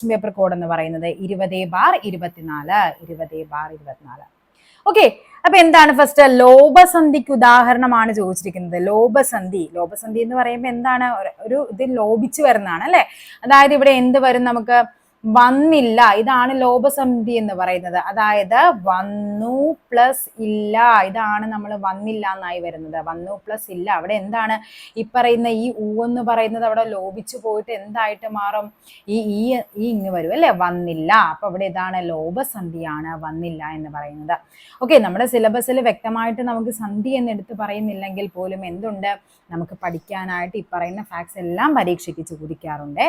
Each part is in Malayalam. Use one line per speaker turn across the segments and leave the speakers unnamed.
പേപ്പർ കോഡ് എന്ന് പറയുന്നത് 20/24. 20/24. ഓക്കെ, അപ്പൊ എന്താണ് ഫസ്റ്റ് ലോഭസന്ധിക്ക് ഉദാഹരണമാണ് ചോദിച്ചിരിക്കുന്നത്. ലോഭസന്ധി എന്ന് പറയുമ്പോൾ എന്താണ്, ഒരു ഇത് ലോഭിച്ചു വരുന്നതാണ് അല്ലെ. അതായത് ഇവിടെ എന്ത് വരും, നമുക്ക് വന്നില്ല, ഇതാണ് ലോഭസന്ധി എന്ന് പറയുന്നത്. അതായത് വന്നു പ്ലസ് ഇല്ല, ഇതാണ് നമ്മൾ വന്നില്ല എന്നായി വരുന്നത്. വന്നു പ്ലസ് ഇല്ല, അവിടെ എന്താണ് ഈ പറയുന്ന ഈ ഊ എന്ന് പറയുന്നത് അവിടെ ലോഭിച്ചു പോയിട്ട് എന്തായിട്ട് മാറും, ഈ ഇങ്ങ് വരും അല്ലെ, വന്നില്ല. അപ്പൊ ഇവിടെ ഇതാണ് ലോഭസന്ധിയാണ് വന്നില്ല എന്ന് പറയുന്നത്. ഓക്കെ, നമ്മുടെ സിലബസിൽ വ്യക്തമായിട്ട് നമുക്ക് സന്ധി എന്ന് എടുത്ത് പറയുന്നില്ലെങ്കിൽ പോലും എന്തുണ്ട്, നമുക്ക് പഠിക്കാനായിട്ട് ഈ പറയുന്ന ഫാക്ട്സ് എല്ലാം പരീക്ഷയ്ക്ക് ചോദിക്കാറുണ്ട്.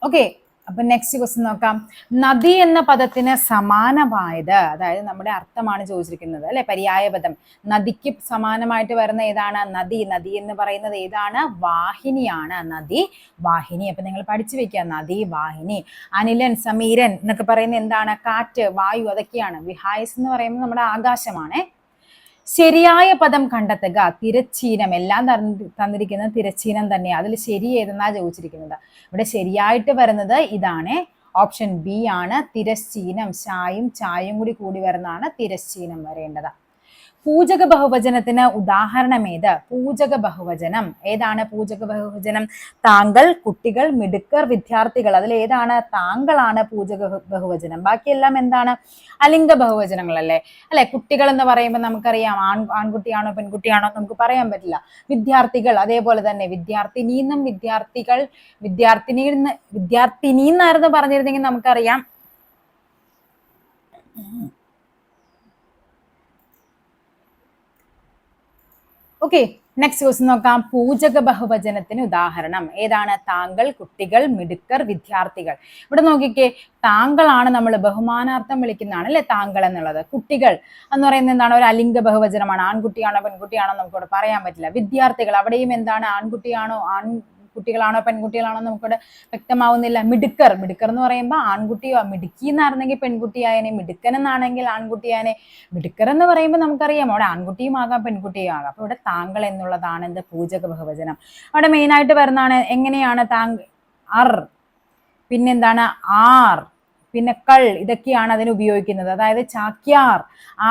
ഓക്കെ, അപ്പൊ നെക്സ്റ്റ് ക്വസ്റ്റ്യൻ നോക്കാം. നദി എന്ന പദത്തിന് സമാനമായത്, അതായത് നമ്മുടെ അർത്ഥമാണ് ചോദിച്ചിരിക്കുന്നത് അല്ലെ, പര്യായ പദം. നദിക്ക് സമാനമായിട്ട് വരുന്ന ഏതാണ്, നദി. നദി എന്ന് പറയുന്നത് ഏതാണ്, വാഹിനിയാണ്. നദി വാഹിനി. അപ്പൊ നിങ്ങൾ പഠിച്ചു വെക്കുക, നദി വാഹിനി. അനിലൻ, സമീരൻ എന്നൊക്കെ പറയുന്നത് എന്താണ്, കാറ്റ്, വായു, അതൊക്കെയാണ്. വിഹായസ് എന്ന് പറയുന്നത് നമ്മുടെ ആകാശമാണ്. ശരിയായ പദം കണ്ടെത്തുക. തിരച്ചീനം, എല്ലാം തന്നിരിക്കുന്നത് തിരച്ചീനം തന്നെയാണ്. അതിൽ ശരി ഏതെന്നാ ചോദിച്ചിരിക്കുന്നത്. ഇവിടെ ശരിയായിട്ട് വരുന്നത് ഇതാണ്, ഓപ്ഷൻ ബി ആണ്, തിരശ്ചീനം. ചായും കൂടി വരുന്നതാണ് തിരശ്ചീനം വരേണ്ടത്. പൂജക ബഹുവചനത്തിന് ഉദാഹരണം ഏത്, പൂജക ബഹുവചനം ഏതാണ്, പൂജക ബഹുവചനം താങ്കൾ, കുട്ടികൾ, മിടുക്കർ, വിദ്യാർത്ഥികൾ. അതിൽ ഏതാണ്, താങ്കളാണ് പൂജക ബഹുവചനം. ബാക്കിയെല്ലാം എന്താണ്, അലിംഗ ബഹുവചനങ്ങളല്ലേ അല്ലെ. കുട്ടികൾ എന്ന് പറയുമ്പോൾ നമുക്കറിയാം ആൺകുട്ടിയാണോ പെൺകുട്ടിയാണോ നമുക്ക് പറയാൻ പറ്റില്ല. വിദ്യാർത്ഥികൾ അതേപോലെ തന്നെ, വിദ്യാർത്ഥിനിന്നും വിദ്യാർത്ഥികൾ, വിദ്യാർത്ഥിനി എന്നായിരുന്നു പറഞ്ഞിരുന്നെങ്കിൽ നമുക്കറിയാം. ഓക്കെ, നെക്സ്റ്റ് ക്വസ്റ്റ്യൻ നോക്കാം. പൂജക ബഹുവചനത്തിന് ഉദാഹരണം ഏതാണ്, താങ്കൾ, കുട്ടികൾ, മിടുക്കർ, വിദ്യാർത്ഥികൾ. ഇവിടെ നോക്കിക്കേ, താങ്കളാണ് നമ്മൾ ബഹുമാനാർത്ഥം വിളിക്കുന്നതാണ് അല്ലെ താങ്കൾ എന്നുള്ളത്. കുട്ടികൾ എന്ന് പറയുന്നത് എന്താണ്, ഒരു അലിംഗ ബഹുവചനമാണ്. ആൺകുട്ടിയാണോ പെൺകുട്ടിയാണോ നമുക്കിവിടെ പറയാൻ പറ്റില്ല. വിദ്യാർത്ഥികൾ, അവിടെയും എന്താണ്, കുട്ടികളാണോ പെൺകുട്ടികളാണോ നമുക്കിവിടെ വ്യക്തമാവുന്നില്ല. മിടുക്കർ എന്ന് പറയുമ്പോൾ ആൺകുട്ടിയോ, മിടുക്കി എന്നായിരുന്നെങ്കിൽ പെൺകുട്ടിയായനെ, മിടുക്കൻ എന്നാണെങ്കിൽ ആൺകുട്ടിയായനെ. മിടുക്കർ എന്ന് പറയുമ്പോൾ നമുക്കറിയാം അവിടെ ആൺകുട്ടിയും ആകാം പെൺകുട്ടിയും ആകാം. അപ്പൊ ഇവിടെ താങ്കൾ എന്നുള്ളതാണ് എന്ത്, പൂജക ബഹുവചനം. അവിടെ മെയിൻ ആയിട്ട് വരുന്നതാണ് എങ്ങനെയാണ്, അർ, പിന്നെന്താണ് ആർ, പിന്നെ കൾ, ഇതൊക്കെയാണ് അതിന് ഉപയോഗിക്കുന്നത്. അതായത് ചാക്യാർ,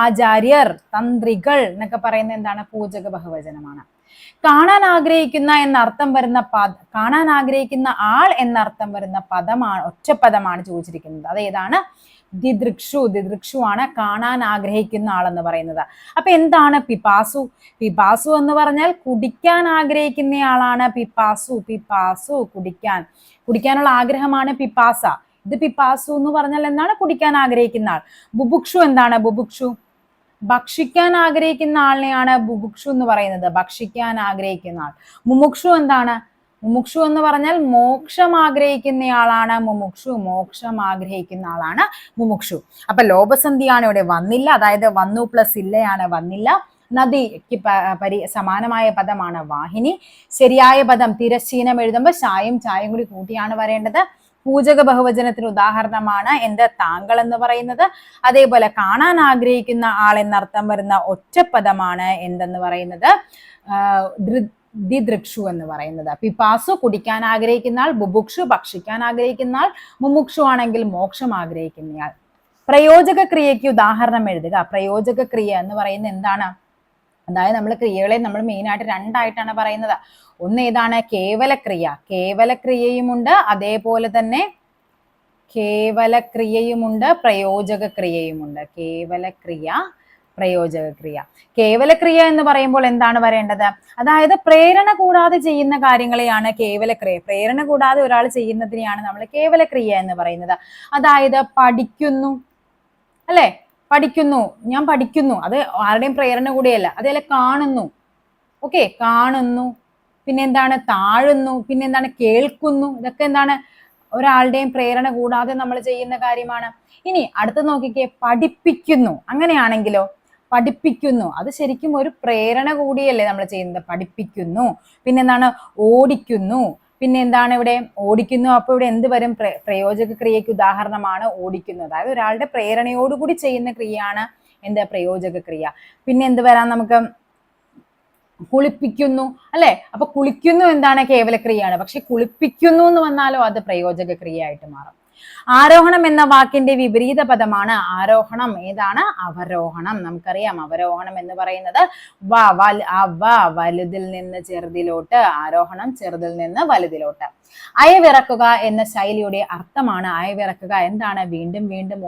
ആചാര്യർ, തന്ത്രികൾ എന്നൊക്കെ പറയുന്നത് എന്താണ്, പൂജക ബഹുവചനമാണ്. കാണാൻ ആഗ്രഹിക്കുന്ന എന്നർത്ഥം വരുന്ന കാണാൻ ആഗ്രഹിക്കുന്ന ആൾ എന്നർത്ഥം വരുന്ന പദമാണ്, ഒറ്റപ്പദമാണ് ചോദിച്ചിരിക്കുന്നത്. അതേതാണ്, ദിദൃക്ഷു ആണ് കാണാൻ ആഗ്രഹിക്കുന്ന ആളെന്ന് പറയുന്നത്. അപ്പൊ എന്താണ് പിപാസു എന്ന് പറഞ്ഞാൽ കുടിക്കാൻ ആഗ്രഹിക്കുന്ന ആളാണ് പിപാസു. കുടിക്കാനുള്ള ആഗ്രഹമാണ് പിപാസ. ഇത് പിപാസു എന്ന് പറഞ്ഞാൽ എന്താണ്, കുടിക്കാൻ ആഗ്രഹിക്കുന്ന ആൾ. ബുഭുക്ഷു എന്താണ്, ഭക്ഷിക്കാൻ ആഗ്രഹിക്കുന്ന ആളിനെയാണ് ബുഭുക്ഷു എന്ന് പറയുന്നത്. ഭക്ഷിക്കാൻ ആഗ്രഹിക്കുന്ന ആൾ. മുമുക്ഷു എന്താണ്, മുമുക്ഷു എന്ന് പറഞ്ഞാൽ മോക്ഷം ആഗ്രഹിക്കുന്നയാളാണ് മോക്ഷം ആഗ്രഹിക്കുന്ന ആളാണ് മുമുക്ഷു. അപ്പൊ ലോഭസന്ധിയാണ് ഇവിടെ വന്നില്ല, അതായത് വന്നു പ്ലസ് ഇല്ലയാണ് വന്നില്ല. നദിക്ക് സമാനമായ പദമാണ് വാഹിനി. ശരിയായ പദം തിരശ്ചീനം എഴുതുമ്പോൾ ചായും കൂടി കൂട്ടിയാണ് വരേണ്ടത്. പൂജക ബഹുവചനത്തിന് ഉദാഹരണമാണ് എന്ത്, താങ്കൾ എന്ന് പറയുന്നത്. അതേപോലെ കാണാൻ ആഗ്രഹിക്കുന്ന ആൾ എന്നർത്ഥം വരുന്ന ഒറ്റപ്പദമാണ് എന്തെന്ന് പറയുന്നത്, ദിദൃക്ഷു എന്ന് പറയുന്നത്. പിപാസു കുടിക്കാൻ ആഗ്രഹിക്കുന്ന ആൾ, ബുഭുക്ഷു ഭക്ഷിക്കാൻ ആഗ്രഹിക്കുന്ന ആൾ, മുമുക്ഷു ആണെങ്കിൽ മോക്ഷം ആഗ്രഹിക്കുന്നയാൾ. പ്രയോജക ക്രിയയ്ക്ക് ഉദാഹരണം എഴുതുക. പ്രയോജക ക്രിയ എന്ന് പറയുന്നത് എന്താണ്, അതായത് നമ്മൾ ക്രിയകളെ നമ്മൾ മെയിൻ ആയിട്ട് രണ്ടായിട്ടാണ് പറയുന്നത്. ഒന്ന് ഏതാണ്, കേവലക്രിയയുമുണ്ട്, അതേപോലെ തന്നെ കേവലക്രിയയുമുണ്ട്, പ്രയോജക ക്രിയയുമുണ്ട്. പ്രയോജക ക്രിയ. കേവലക്രിയ എന്ന് പറയുമ്പോൾ എന്താണ് വരേണ്ടത്, അതായത് പ്രേരണ കൂടാതെ ചെയ്യുന്ന കാര്യങ്ങളെയാണ് കേവലക്രിയ. പ്രേരണ കൂടാതെ ഒരാൾ ചെയ്യുന്നതിനെയാണ് നമ്മൾ കേവലക്രിയ എന്ന് പറയുന്നത്. അതായത് പഠിക്കുന്നു അല്ലെ, ഞാൻ പഠിക്കുന്നു, അത് ആരുടെയും പ്രേരണ കൂടിയല്ല. അതേപോലെ കാണുന്നു, ഓക്കെ, കാണുന്നു. പിന്നെ എന്താണ്, താഴുന്നു. പിന്നെ എന്താണ്, കേൾക്കുന്നു. ഇതൊക്കെ എന്താണ്, ഒരാളുടെയും പ്രേരണ കൂടാതെ നമ്മൾ ചെയ്യുന്ന കാര്യമാണ്. ഇനി അടുത്ത് നോക്കിക്കേ, പഠിപ്പിക്കുന്നു. അങ്ങനെയാണെങ്കിലോ, പഠിപ്പിക്കുന്നു, അത് ശരിക്കും ഒരു പ്രേരണ കൂടിയല്ലേ നമ്മൾ ചെയ്യുന്നത്. പഠിപ്പിക്കുന്നു. പിന്നെന്താണ്, ഓടിക്കുന്നു. പിന്നെ എന്താണ് ഇവിടെ, ഓടിക്കുന്നു. അപ്പൊ ഇവിടെ എന്ത് വരും, പ്രയോജക ക്രിയയ്ക്ക് ഉദാഹരണമാണ് ഓടിക്കുന്നു. അതായത് ഒരാളുടെ പ്രേരണയോടുകൂടി ചെയ്യുന്ന ക്രിയയാണ് എന്ത്, പ്രയോജക ക്രിയ. പിന്നെ എന്ത് വരാം നമുക്ക്, കുളിപ്പിക്കുന്നു അല്ലെ. അപ്പൊ കുളിക്കുന്നു എന്താണ് കേവലക്രിയയാണ്, പക്ഷെ കുളിപ്പിക്കുന്നു എന്ന് വന്നാലോ അത് പ്രയോജക ക്രിയയായിട്ട് മാറും. ആരോഹണം എന്ന വാക്കിന്റെ വിപരീത പദമാണ് ആരോഹണം. ഏതാണ്? അവരോഹണം. നമുക്കറിയാം അവരോഹണം എന്ന് പറയുന്നത് വലുതിൽ നിന്ന് ചെറുതിലോട്ട്, ആരോഹണം ചെറുതിൽ നിന്ന് വലുതിലോട്ട്. അയവിറക്കുക എന്ന ശൈലിയുടെ അർത്ഥമാണ്. അയവിറക്കുക എന്താണ്? വീണ്ടും വീണ്ടും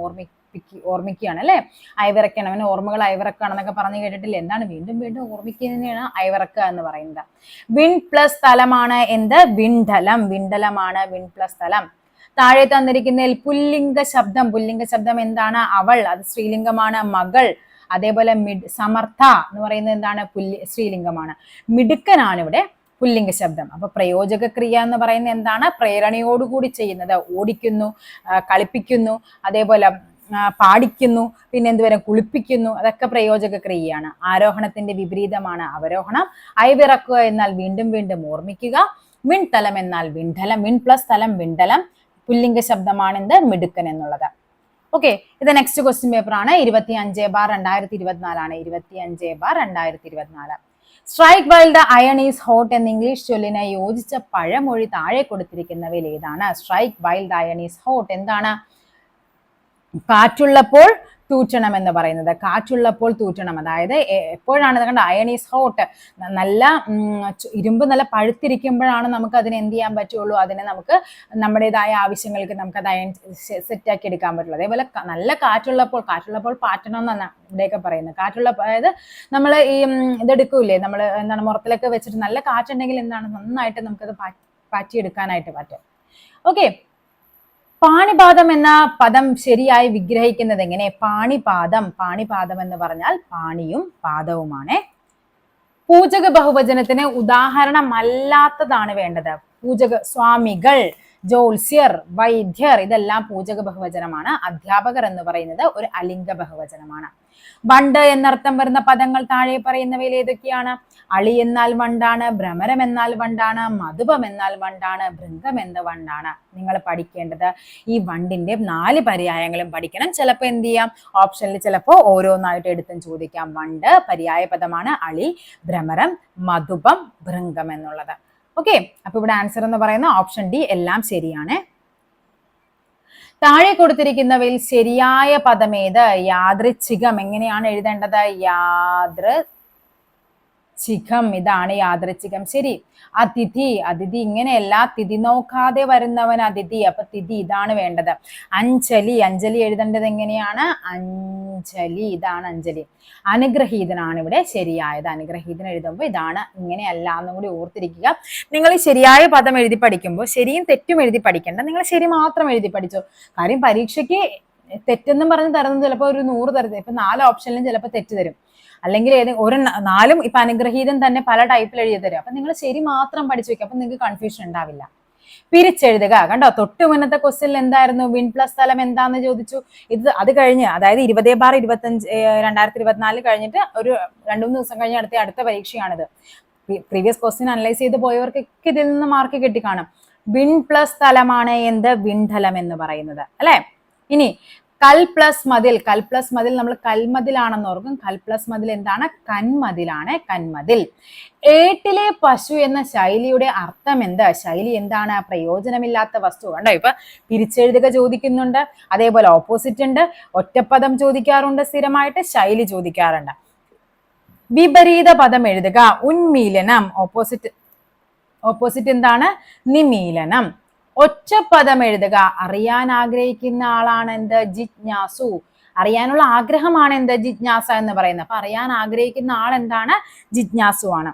ഓർമ്മിക്കുകയാണ് അല്ലെ. അയവിറക്കണം, അവന് ഓർമ്മകൾ അയവിറക്കുകയാണെന്നൊക്കെ പറഞ്ഞു കേട്ടിട്ടില്ല. എന്താണ്? വീണ്ടും വീണ്ടും ഓർമ്മിക്കുന്നതിനാണ് അയവിറക്കുക എന്ന് പറയുന്നത്. വിൺ പ്ലസ് സ്ഥലമാണ് എന്ത്? വിണ്ഡലം. വിണ്ഡലമാണ് വിൺ പ്ലസ് സ്ഥലം. താഴെ തന്നിരിക്കുന്നതിൽ പുല്ലിംഗ ശബ്ദം എന്താണ്? അവൾ, അത് സ്ത്രീലിംഗമാണ്. മകൾ, അതേപോലെ സമർത്ഥ എന്ന് പറയുന്നത് എന്താണ്? സ്ത്രീലിംഗമാണ്. മിടുക്കനാണ് ഇവിടെ പുല്ലിംഗ ശബ്ദം. അപ്പൊ പ്രയോജക ക്രിയ എന്ന് പറയുന്നത് എന്താണ്? പ്രേരണയോടുകൂടി ചെയ്യുന്നത്. ഓടിക്കുന്നു, കളിപ്പിക്കുന്നു, അതേപോലെ പാടിക്കുന്നു, പിന്നെ എന്തുവരെ കുളിപ്പിക്കുന്നു, അതൊക്കെ പ്രയോജക ക്രിയയാണ്. ആരോഹണത്തിന്റെ വിപരീതമാണ് അവരോഹണം. അയവിറക്കുക എന്നാൽ വീണ്ടും വീണ്ടും ഓർമ്മിക്കുക. വിൺതലം എന്നാൽ വിണ്ഡലം. വിൺ പ്ലസ് സ്ഥലം വിണ്ഡലം. പുല്ലിംഗ ശബ്ദമാണ് എന്ത്? മിടുക്കൻ എന്നുള്ളത്. ഓക്കെ, ഇത് നെക്സ്റ്റ് ക്വസ്റ്റ്യൻ പേപ്പർ ആണ്. 25/2024 ആണ്. 25/2024. Strike while the iron is hot എന്ന ഇംഗ്ലീഷ് ചൊല്ലിന് യോജിച്ച പഴമൊഴി താഴെ കൊടുത്തിരിക്കുന്നവയിൽ ഏതാണ്? Strike while the iron is hot എന്താണ്? കാറ്റുള്ളപ്പോൾ തൂറ്റണം എന്ന് പറയുന്നത്. കാറ്റുള്ളപ്പോൾ തൂറ്റണം, അതായത് എപ്പോഴാണ് കണ്ട അയൺ ഈസ് ഹോട്ട്, നല്ല ഇരുമ്പ് നല്ല പഴുത്തിരിക്കുമ്പോഴാണ് നമുക്ക് അതിനെ എന്ത് ചെയ്യാൻ പറ്റുള്ളൂ, അതിനെ നമുക്ക് നമ്മുടേതായ ആവശ്യങ്ങൾക്ക് നമുക്ക് അത് അയൺ സെറ്റാക്കി എടുക്കാൻ പറ്റുള്ളൂ. അതേപോലെ നല്ല കാറ്റുള്ളപ്പോൾ പാറ്റണം എന്നാണ് ഇവിടെയൊക്കെ പറയുന്നത്. അതായത് നമ്മൾ ഈ ഇതെടുക്കൂലേ, നമ്മൾ എന്താണ് മുറത്തിലൊക്കെ വെച്ചിട്ട് നല്ല കാറ്റുണ്ടെങ്കിൽ എന്താണ് നന്നായിട്ട് നമുക്കത് പാറ്റിയെടുക്കാനായിട്ട് പറ്റും. ഓക്കെ, പാണിപാദം എന്ന പദം ശരിയായി വിഗ്രഹിക്കുന്നത് എങ്ങനെ? പാണിപാദം എന്ന് പറഞ്ഞാൽ പാണിയും പാദവുമാണ്. പൂജക ബഹുവചനത്തിന് ഉദാഹരണമല്ലാത്തതാണ് വേണ്ടത്. സ്വാമികൾ, ജ്യോത്സ്യർ, വൈദ്യർ ഇതെല്ലാം പൂജക ബഹുവചനമാണ്. അധ്യാപകർ എന്ന് പറയുന്നത് ഒരു അലിംഗ ബഹുവചനമാണ്. വണ്ട് എന്നർത്ഥം വരുന്ന പദങ്ങൾ താഴെ പറയുന്നവയിൽ ഏതൊക്കെയാണ്? അളി എന്നാൽ വണ്ടാണ്, ഭ്രമരം എന്നാൽ വണ്ടാണ്, മധുപം എന്നാൽ വണ്ടാണ്, ഭൃംഗം എന്ന വണ്ടാണ്. നിങ്ങൾ പഠിക്കേണ്ടത് ഈ വണ്ടിന്റെ 4 പര്യായങ്ങളും പഠിക്കണം. ചിലപ്പോൾ എന്ത് ചെയ്യാം, ഓപ്ഷനിൽ ചിലപ്പോൾ ഓരോന്നായിട്ട് എടുത്തും ചോദിക്കാം. വണ്ട് പര്യായ പദമാണ്, അളി, ഭ്രമരം, മധുപം, ഭൃംഗം എന്നുള്ളത്. ഓക്കെ, അപ്പൊ ഇവിടെ ആൻസർ എന്ന് പറയുന്ന ഓപ്ഷൻ ഡി എല്ലാം ശരിയാണ്. താഴെ കൊടുത്തിരിക്കുന്നവയിൽ ശരിയായ പദമേത്? യാദൃച്ഛികം. എങ്ങനെയാണ് എഴുതേണ്ടത്? യാദൃച്ഛികം. ഇതാണ് യാദൃച്ഛികം. ശരി. അതിഥി ഇങ്ങനെയല്ല, തിഥി നോക്കാതെ വരുന്നവൻ അതിഥി. അപ്പൊ തിഥി ഇതാണ് വേണ്ടത്. അഞ്ജലി എഴുതേണ്ടത് എങ്ങനെയാണ്? അഞ്ജലി. ഇതാണ് അഞ്ജലി. അനുഗ്രഹീതനാണ് ഇവിടെ ശരിയായത്. അനുഗ്രഹീതൻ എഴുതുമ്പോൾ ഇതാണ്, ഇങ്ങനെയല്ല എന്നും കൂടി ഓർത്തിരിക്കുക. നിങ്ങൾ ഈ ശരിയായ പദം എഴുതി പഠിക്കുമ്പോൾ ശരിയും തെറ്റും എഴുതി പഠിക്കേണ്ട, നിങ്ങൾ ശരി മാത്രം എഴുതി പഠിച്ചോ. കാര്യം പരീക്ഷയ്ക്ക് തെറ്റെന്നും പറഞ്ഞ് തരുന്നത് ചിലപ്പോൾ ഒരു 100 തരത്തിൽ, ഇപ്പൊ 4 ഓപ്ഷനിലും ചിലപ്പോൾ തെറ്റ് തരും, അല്ലെങ്കിൽ ഒരു 4 ഇപ്പൊ അനുഗ്രഹീതൻ തന്നെ പല ടൈപ്പിൽ എഴുതി തരും. അപ്പൊ നിങ്ങൾ ശരി മാത്രം പഠിച്ചു വെക്കുക, അപ്പൊ നിങ്ങൾക്ക് കൺഫ്യൂഷൻ ഉണ്ടാവില്ല. പിരിച്ചെഴുതുക. കണ്ടോ, തൊട്ട് മുന്നത്തെ ക്വസ്റ്റ്യനിൽ എന്തായിരുന്നു? വിൺ പ്ലസ് സ്ഥലം എന്താന്ന് ചോദിച്ചു. അത് കഴിഞ്ഞ്, അതായത് 20/25/2024 കഴിഞ്ഞിട്ട് ഒരു 2-3 ദിവസം കഴിഞ്ഞ് അടുത്ത പരീക്ഷയാണിത്. പ്രീവിയസ് ക്വസ്റ്റ്യൻ അനലൈസ് ചെയ്ത് പോയവർക്കൊക്കെ ഇതിൽ നിന്ന് മാർക്ക് കിട്ടിക്കാണും. വിൺ പ്ലസ് സ്ഥലമാണ് എന്ത്? വിണ്ഡലം എന്ന് പറയുന്നത് അല്ലെ. ഇനി കൽ പ്ലസ് മതിൽ നമ്മൾ കൽമതിലാണെന്ന് ഓർക്കും. കൽ പ്ലസ് മതിൽ എന്താണ്? കന്മതിലാണ്. കന്മതിൽ. ഏട്ടിലെ പശു എന്ന ശൈലിയുടെ അർത്ഥം എന്ത്? ശൈലി എന്താണ്? പ്രയോജനമില്ലാത്ത വസ്തു. കണ്ടോ, ഇപ്പൊ പിരിച്ചെഴുതുക ചോദിക്കുന്നുണ്ട്, അതേപോലെ ഓപ്പോസിറ്റ് ഉണ്ട്, ഒറ്റപ്പദം ചോദിക്കാറുണ്ട്, സ്ഥിരമായിട്ട് ശൈലി ചോദിക്കാറുണ്ട്. വിപരീത പദം എഴുതുക. ഉന്മീലനം. ഓപ്പോസിറ്റ് എന്താണ്? നിമീലനം. ഒറ്റപ്പദം എഴുതുക. അറിയാൻ ആഗ്രഹിക്കുന്ന ആളാണ് എന്ത്? ജിജ്ഞാസു. അറിയാനുള്ള ആഗ്രഹമാണ് എന്ത്? ജിജ്ഞാസ എന്ന് പറയുന്നത്. അപ്പൊ അറിയാൻ ആഗ്രഹിക്കുന്ന ആൾ എന്താണ്? ജിജ്ഞാസു ആണ്.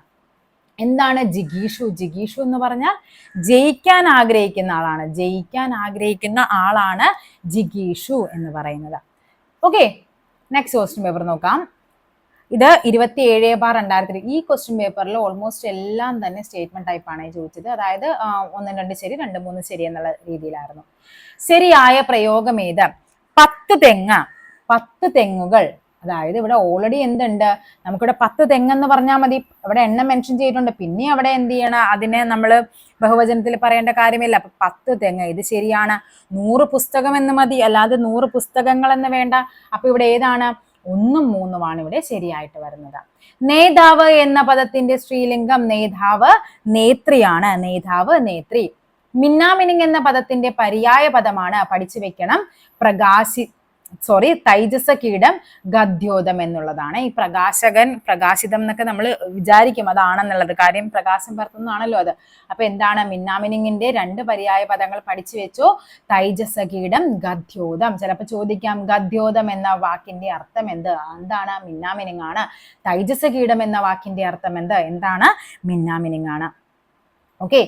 എന്താണ് ജിഗീഷു? ജിഗീഷു എന്ന് പറഞ്ഞാൽ ജയിക്കാൻ ആഗ്രഹിക്കുന്ന ആളാണ്. ജയിക്കാൻ ആഗ്രഹിക്കുന്ന ആളാണ് ജിഗീഷു എന്ന് പറയുന്നത്. ഓക്കെ, നെക്സ്റ്റ് ക്വസ്റ്റ്യൻ പേപ്പർ നോക്കാം. ഇത് 27/2000. ഈ ക്വസ്റ്റ്യൻ പേപ്പറിൽ ഓൾമോസ്റ്റ് എല്ലാം തന്നെ സ്റ്റേറ്റ്മെന്റ് ടൈപ്പാണ് ചോദിച്ചത്. അതായത് 1, 2 ശരി, 2, 3 ശരി എന്നുള്ള രീതിയിലായിരുന്നു. ശരിയായ പ്രയോഗം ഏത്? 10 തെങ്ങുകൾ. അതായത് ഇവിടെ ഓൾറെഡി എന്തുണ്ട്? നമുക്കിവിടെ 10 തെങ്ങെന്ന് പറഞ്ഞാൽ മതി. ഇവിടെ എണ്ണം മെൻഷൻ ചെയ്തിട്ടുണ്ട്. പിന്നെ അവിടെ എന്ത് ചെയ്യണം? അതിനെ നമ്മൾ ബഹുവചനത്തിൽ പറയേണ്ട കാര്യമില്ല. അപ്പൊ 10 തെങ്ങ്, ഇത് ശരിയാണ്. 100 പുസ്തകം എന്ന് മതി, അല്ലാതെ 100 പുസ്തകങ്ങൾ എന്ന് വേണ്ട. അപ്പൊ ഇവിടെ ഏതാണ്? ഒന്നും മൂന്നുമാണ് ഇവിടെ ശരിയായിട്ട് വരുന്നത്. നേതാവ് എന്ന പദത്തിന്റെ സ്ത്രീലിംഗം നേതാവ് നേത്രിയാണ്. നേതാവ് നേത്രി. മിന്നാമിനിങ് എന്ന പദത്തിന്റെ പര്യായ പദമാണ്, പഠിച്ചു വെക്കണം, തൈജസ കീടം ഗദ്യോതം എന്നുള്ളതാണ്. ഈ പ്രകാശിതം എന്നൊക്കെ നമ്മൾ വിചാരിക്കും അതാണെന്നുള്ളത്, കാര്യം പ്രകാശം പരത്തുന്നതാണല്ലോ അത്. അപ്പൊ എന്താണ് മിന്നാമിനിങ്ങിന്റെ 2 പര്യായ പദങ്ങൾ പഠിച്ചു വെച്ചോ. തൈജസ കീടം ഗദ്യോതം. ചിലപ്പോൾ ചോദിക്കാം ഗദ്യോതം എന്ന വാക്കിന്റെ അർത്ഥം എന്താണ്? മിന്നാമിനിങ് ആണ്. തൈജസ കീടം എന്ന വാക്കിന്റെ അർത്ഥം എന്താണ്? മിന്നാമിനിങ് ആണ്. ഓക്കെ.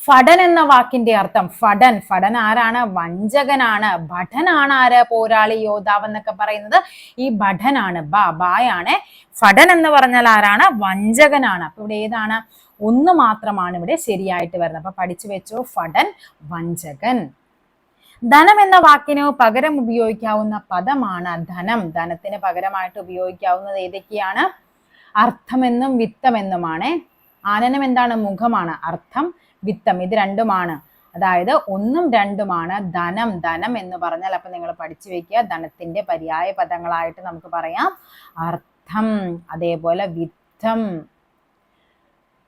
ഫടൻ എന്ന വാക്കിന്റെ അർത്ഥം, ഫടൻ ആരാണ്? വഞ്ചകനാണ്. ഭടനാണ് ആര്? പോരാളി, യോദ്ധാവ് എന്നൊക്കെ പറയുന്നത് ഈ ഭടനാണ്, ബായാണ്. ഫടൻ എന്ന് പറഞ്ഞാൽ ആരാണ്? വഞ്ചകനാണ്. അപ്പൊ ഇവിടെ ഏതാണ്? ഒന്ന് മാത്രമാണ് ഇവിടെ ശരിയായിട്ട് വരുന്നത്. അപ്പൊ പഠിച്ചു വെച്ചോ, ഫടൻ, വഞ്ചകൻ. ധനം എന്ന വാക്കിന് പകരം ഉപയോഗിക്കാവുന്ന പദമാണ് ധനം. ധനത്തിന് പകരമായിട്ട് ഉപയോഗിക്കാവുന്നത് ഏതൊക്കെയാണ്? അർത്ഥമെന്നും വിത്തമെന്നുമാണ്. ആനനം എന്താണ്? മുഖമാണ്. അർത്ഥം, വിത്തം ഇത് രണ്ടുമാണ്. അതായത് 1ഉം 2ഉമാണ് ധനം എന്ന് പറഞ്ഞാൽ. അപ്പൊ നിങ്ങൾ പഠിച്ചു വെക്കുക, ധനത്തിന്റെ പര്യായ പദങ്ങളായിട്ട് നമുക്ക് പറയാം അർത്ഥം, അതേപോലെ വിത്തം.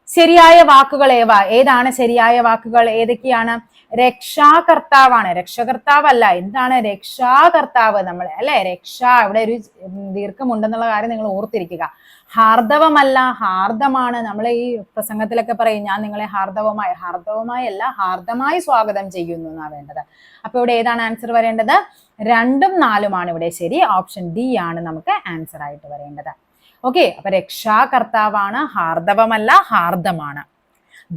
ശരിയായ വാക്കുകൾ ഏതാണ് ശരിയായ വാക്കുകൾ? ഏതൊക്കെയാണ്? രക്ഷാകർത്താവാണ്. രക്ഷകർത്താവല്ല, എന്താണ്? രക്ഷാകർത്താവ്. നമ്മൾ അല്ലെ രക്ഷ, ഇവിടെ ഒരു ദീർഘമുണ്ടെന്നുള്ള കാര്യം നിങ്ങൾ ഓർത്തിരിക്കുക. ഹാർദവമല്ല, ഹാർദമാണ്. നമ്മൾ ഈ പ്രസംഗത്തിലൊക്കെ പറയും ഞാൻ നിങ്ങളെ ഹാർദവമായി അല്ല ഹാർദമായി സ്വാഗതം ചെയ്യുന്നു എന്നാ വേണ്ടത്. അപ്പൊ ഇവിടെ ഏതാണ് ആൻസർ വരേണ്ടത്? 2ഉം 4ഉമാണ് ഇവിടെ ശരി. ഓപ്ഷൻ ഡി ആണ് നമുക്ക് ആൻസർ ആയിട്ട് വരേണ്ടത്. ഓക്കെ. അപ്പൊ രക്ഷാകർത്താവാണ്, ഹാർദവമല്ല, ഹാർദമാണ്.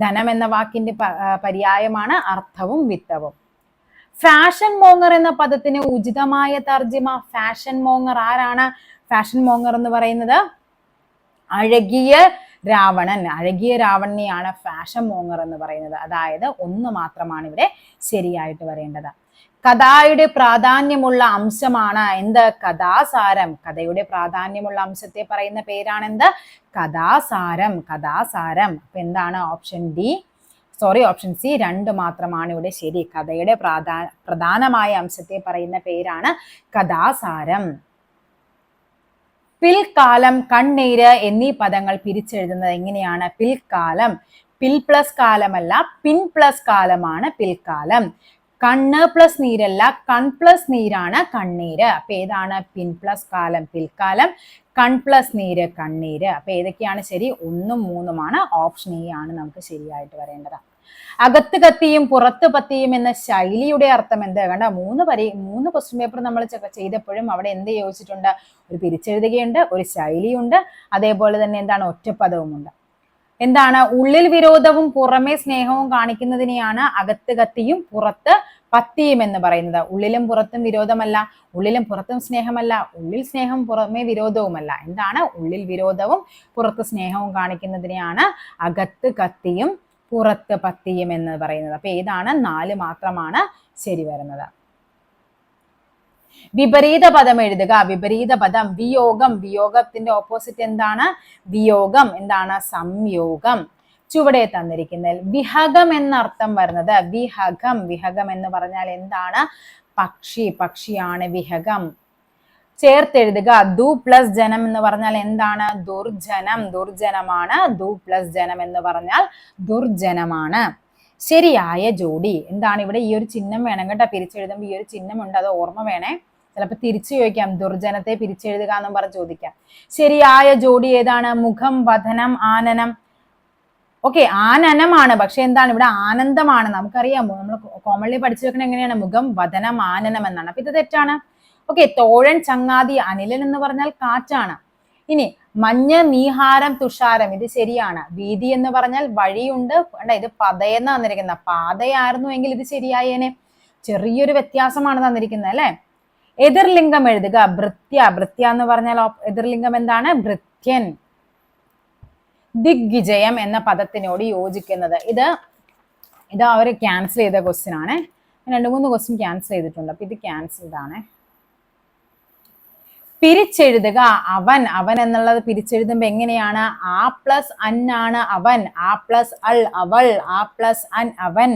ധനം എന്ന വാക്കിന്റെ പര്യായമാണ് അർത്ഥവും വിത്തവും. ഫാഷൻ മോങ്ങർ എന്ന പദത്തിന് ഉചിതമായ തർജിമ. ഫാഷൻ മോങ്ങർ ആരാണ്? ഫാഷൻ മോങ്ങർ എന്ന് പറയുന്നത് അഴകിയ രാവണനെയാണ് ഫാഷൻ മോങ്ങർ എന്ന് പറയുന്നത്. അതായത് 1 മാത്രമാണ് ഇവിടെ ശരിയായിട്ട് വരേണ്ടത്. കഥയുടെ പ്രാധാന്യമുള്ള അംശമാണ് കഥാസാരം. കഥയുടെ പ്രാധാന്യമുള്ള അംശത്തെ പറയുന്ന പേരാണ് കഥാസാരം. അപ്പൊ എന്താണ്? ഓപ്ഷൻ സി 2 മാത്രമാണ് ഇവിടെ ശരി. കഥയുടെ പ്രധാനമായ അംശത്തെ പറയുന്ന പേരാണ് കഥാസാരം. പിൽക്കാലം, കണ്ണീര് എന്നീ പദങ്ങൾ പിരിച്ചെഴുതുന്നത് എങ്ങനെയാണ്? പിൽക്കാലം, പിൽ പ്ലസ് കാലമല്ല, പിൻ പ്ലസ് കാലമാണ് പിൽക്കാലം. കണ്ണ് പ്ലസ് നീരല്ല, കൺ പ്ലസ് നീരാണ് കണ്ണീര്. അപ്പൊ ഏതാണ്? പിൻ പ്ലസ് കാലം പിൽക്കാലം, കൺ പ്ലസ് നീര് കണ്ണീര്. അപ്പൊ ഏതൊക്കെയാണ് ശരി? 1ഉം 3ഉമാണ്. ഓപ്ഷൻ എ ആണ് നമുക്ക് ശരിയായിട്ട് വരേണ്ടത്. അകത്ത് കത്തിയും പുറത്ത് പത്തിയും എന്ന ശൈലിയുടെ അർത്ഥം കണ്ട 3 ക്വസ്റ്റ്യൻ പേപ്പർ നമ്മൾ ചെയ്തപ്പോഴും അവിടെ എന്ത് ചോദിച്ചിട്ടുണ്ട്? ഒരു പിരിച്ചെഴുതുകയുണ്ട്, ഒരു ശൈലിയുണ്ട്, അതേപോലെ തന്നെ എന്താണ്? ഒറ്റപ്പദവുമുണ്ട്. എന്താണ്? ഉള്ളിൽ വിരോധവും പുറമേ സ്നേഹവും കാണിക്കുന്നതിനെയാണ് അകത്ത് കത്തിയും പുറത്ത് പത്തിയും എന്ന് പറയുന്നത്. ഉള്ളിലും പുറത്തും വിരോധമല്ല, ഉള്ളിലും പുറത്തും സ്നേഹമല്ല, ഉള്ളിൽ സ്നേഹം പുറമേ വിരോധവുമല്ല. എന്താണ്? ഉള്ളിൽ വിരോധവും പുറത്ത് സ്നേഹവും കാണിക്കുന്നതിനെയാണ് അകത്ത് കത്തിയും പുറത്ത് പത്തിയും എന്ന് പറയുന്നത്. അപ്പൊ ഏതാണ്? 4 മാത്രമാണ് ശരി വരുന്നത്. വിപരീത പദം എഴുതുക. വിപരീത പദം വിയോഗം. വിയോഗത്തിന്റെ ഓപ്പോസിറ്റ് എന്താണ്? വിയോഗം. എന്താണ്? സംയോഗം. ചുവടെ തന്നിരിക്കുന്നതിൽ വിഹകം എന്നർത്ഥം വരുന്നത് വിഹകം എന്ന് പറഞ്ഞാൽ എന്താണ്? പക്ഷിയാണ് വിഹകം. ചേർത്തെഴുതുക. ദു പ്ലസ് ജനം എന്ന് പറഞ്ഞാൽ എന്താണ്? ദുർജനമാണ്. ദു പ്ലസ് ജനം എന്ന് പറഞ്ഞാൽ ദുർജനമാണ്. ശരിയായ ജോഡി എന്താണ്? ഇവിടെ ഈ ഒരു ചിഹ്നം വേണം കേട്ടോ. പിരിച്ചെഴുതുമ്പോൾ ഈ ഒരു ചിഹ്നമുണ്ട്, അത് ഓർമ്മ വേണേ. ചിലപ്പോൾ തിരിച്ചു ചോദിക്കാം, ദുർജനത്തെ പിരിച്ചെഴുതുക എന്നും പറഞ്ഞ് ചോദിക്കാം. ശരിയായ ജോഡി ഏതാണ്? മുഖം, വദനം, ആനനം. ഓക്കെ, ആനനമാണ്, പക്ഷെ എന്താണ് ഇവിടെ? ആനന്ദമാണ്. നമുക്കറിയാമോ, നമ്മൾ കോമൺലി പഠിച്ചു വെക്കണം എങ്ങനെയാണ്? മുഖം, വദനം, ആനനം എന്നാണ്. അപ്പൊ ഇത് തെറ്റാണ്. ഓക്കെ, തോഴൻ, ചങ്ങാതി, അനിലൻ എന്ന് പറഞ്ഞാൽ കാറ്റാണ്. ഇനി മഞ്ഞ്, നീഹാരം, തുഷാരം ഇത് ശരിയാണ്. വീതി എന്ന് പറഞ്ഞാൽ വഴിയുണ്ട്. ഇത് പതയെന്ന് തന്നിരിക്കുന്ന പാതയായിരുന്നു എങ്കിൽ ഇത് ശരിയായേനെ. ചെറിയൊരു വ്യത്യാസമാണ് തന്നിരിക്കുന്നത് അല്ലെ. എതിർലിംഗം എഴുതുക. ഭൃത്യ എന്ന് പറഞ്ഞാൽ എതിർലിംഗം എന്താണ്? ഭൃത്യൻ. ദിഗ്വിജയം എന്ന പദത്തിനോട് യോജിക്കുന്നത്. ഇത് അവർ ക്യാൻസൽ ചെയ്ത ക്വസ്റ്റ്യൻ ആണ്. 2-3 ക്വസ്റ്റ്യൻ ക്യാൻസൽ ചെയ്തിട്ടുണ്ട്. അപ്പൊ ഇത് ക്യാൻസൽഡ് ആണ്. പിരിച്ചെഴുതുക. അവൻ എന്നുള്ളത് പിരിച്ചെഴുതുമ്പോ എങ്ങനെയാണ്? ആ പ്ലസ് അൻ ആണ് അവൻ, ആ പ്ലസ് അൾ അവൾ, ആ പ്ലസ് അൻ അവൻ.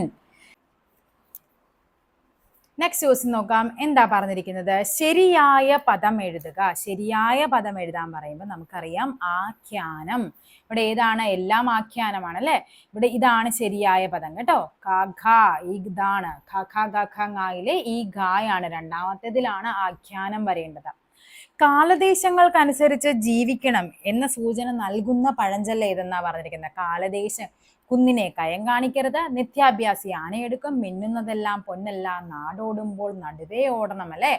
നെക്സ്റ്റ് ക്വസ്റ്റ്യൻ നോക്കാം. എന്താ പറഞ്ഞിരിക്കുന്നത്? ശരിയായ പദം എഴുതുക. ശരിയായ പദം എഴുതാൻ പറയുമ്പോൾ നമുക്കറിയാം ആഖ്യാനം. ഇവിടെ ഏതാണ്? എല്ലാം ആഖ്യാനമാണ് അല്ലെ. ഇവിടെ ഇതാണ് ശരിയായ പദം കേട്ടോ. ക ഖ ഇതാണ് ഖ ഖ ഗ ഖ ങയിലെ ഈ ഘായാണ് രണ്ടാമത്തേതിലാണ് ആഖ്യാനം വരേണ്ടത്. കാലദേശങ്ങൾക്കനുസരിച്ച് ജീവിക്കണം എന്ന സൂചന നൽകുന്ന പഴഞ്ചൊല്ല് ഏതെന്നാ പറഞ്ഞിരിക്കുന്നത്? കാലദേശം കുന്നിനെ കയം കാണിക്കരുത്, നിത്യാഭ്യാസി ആനയെടുക്കും, മിന്നുന്നതെല്ലാം പൊന്നല്ല, നാടോടുമ്പോൾ നടുവേ ഓടണം അല്ലെ.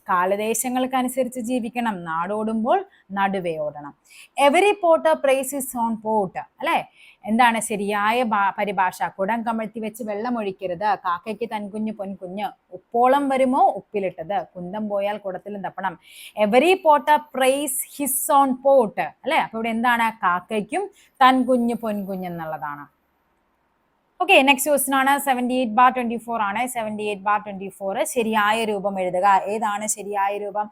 കാലദേശങ്ങൾക്കനുസരിച്ച് ജീവിക്കണം, നാടോടുമ്പോൾ നടുവേ ഓടണം. Every pot prize is on pot അല്ലെ. എന്താണ് ശരിയായ പരിഭാഷ? കുടം കമഴ്ത്തി വെച്ച് വെള്ളമൊഴിക്കരുത്, കാക്കയ്ക്ക് തൻകുഞ്ഞ് പൊൻകുഞ്ഞ്, ഉപ്പോളം വരുമോ ഉപ്പിലിട്ടത്, കുന്തം പോയാൽ കുടത്തിലും തപ്പണം. Every pot praise his own pot അല്ലെ. അപ്പൊ ഇവിടെ എന്താണ്? കാക്കയ്ക്കും തൻകുഞ്ഞ് പൊൻകുഞ്ഞ് എന്നുള്ളതാണ്. ഓക്കെ, നെക്സ്റ്റ് ക്വസ്റ്റൻ ആണ് 78/24 ആണ്. 78/24 ശരിയായ രൂപം എഴുതുക. ഏതാണ് ശരിയായ രൂപം?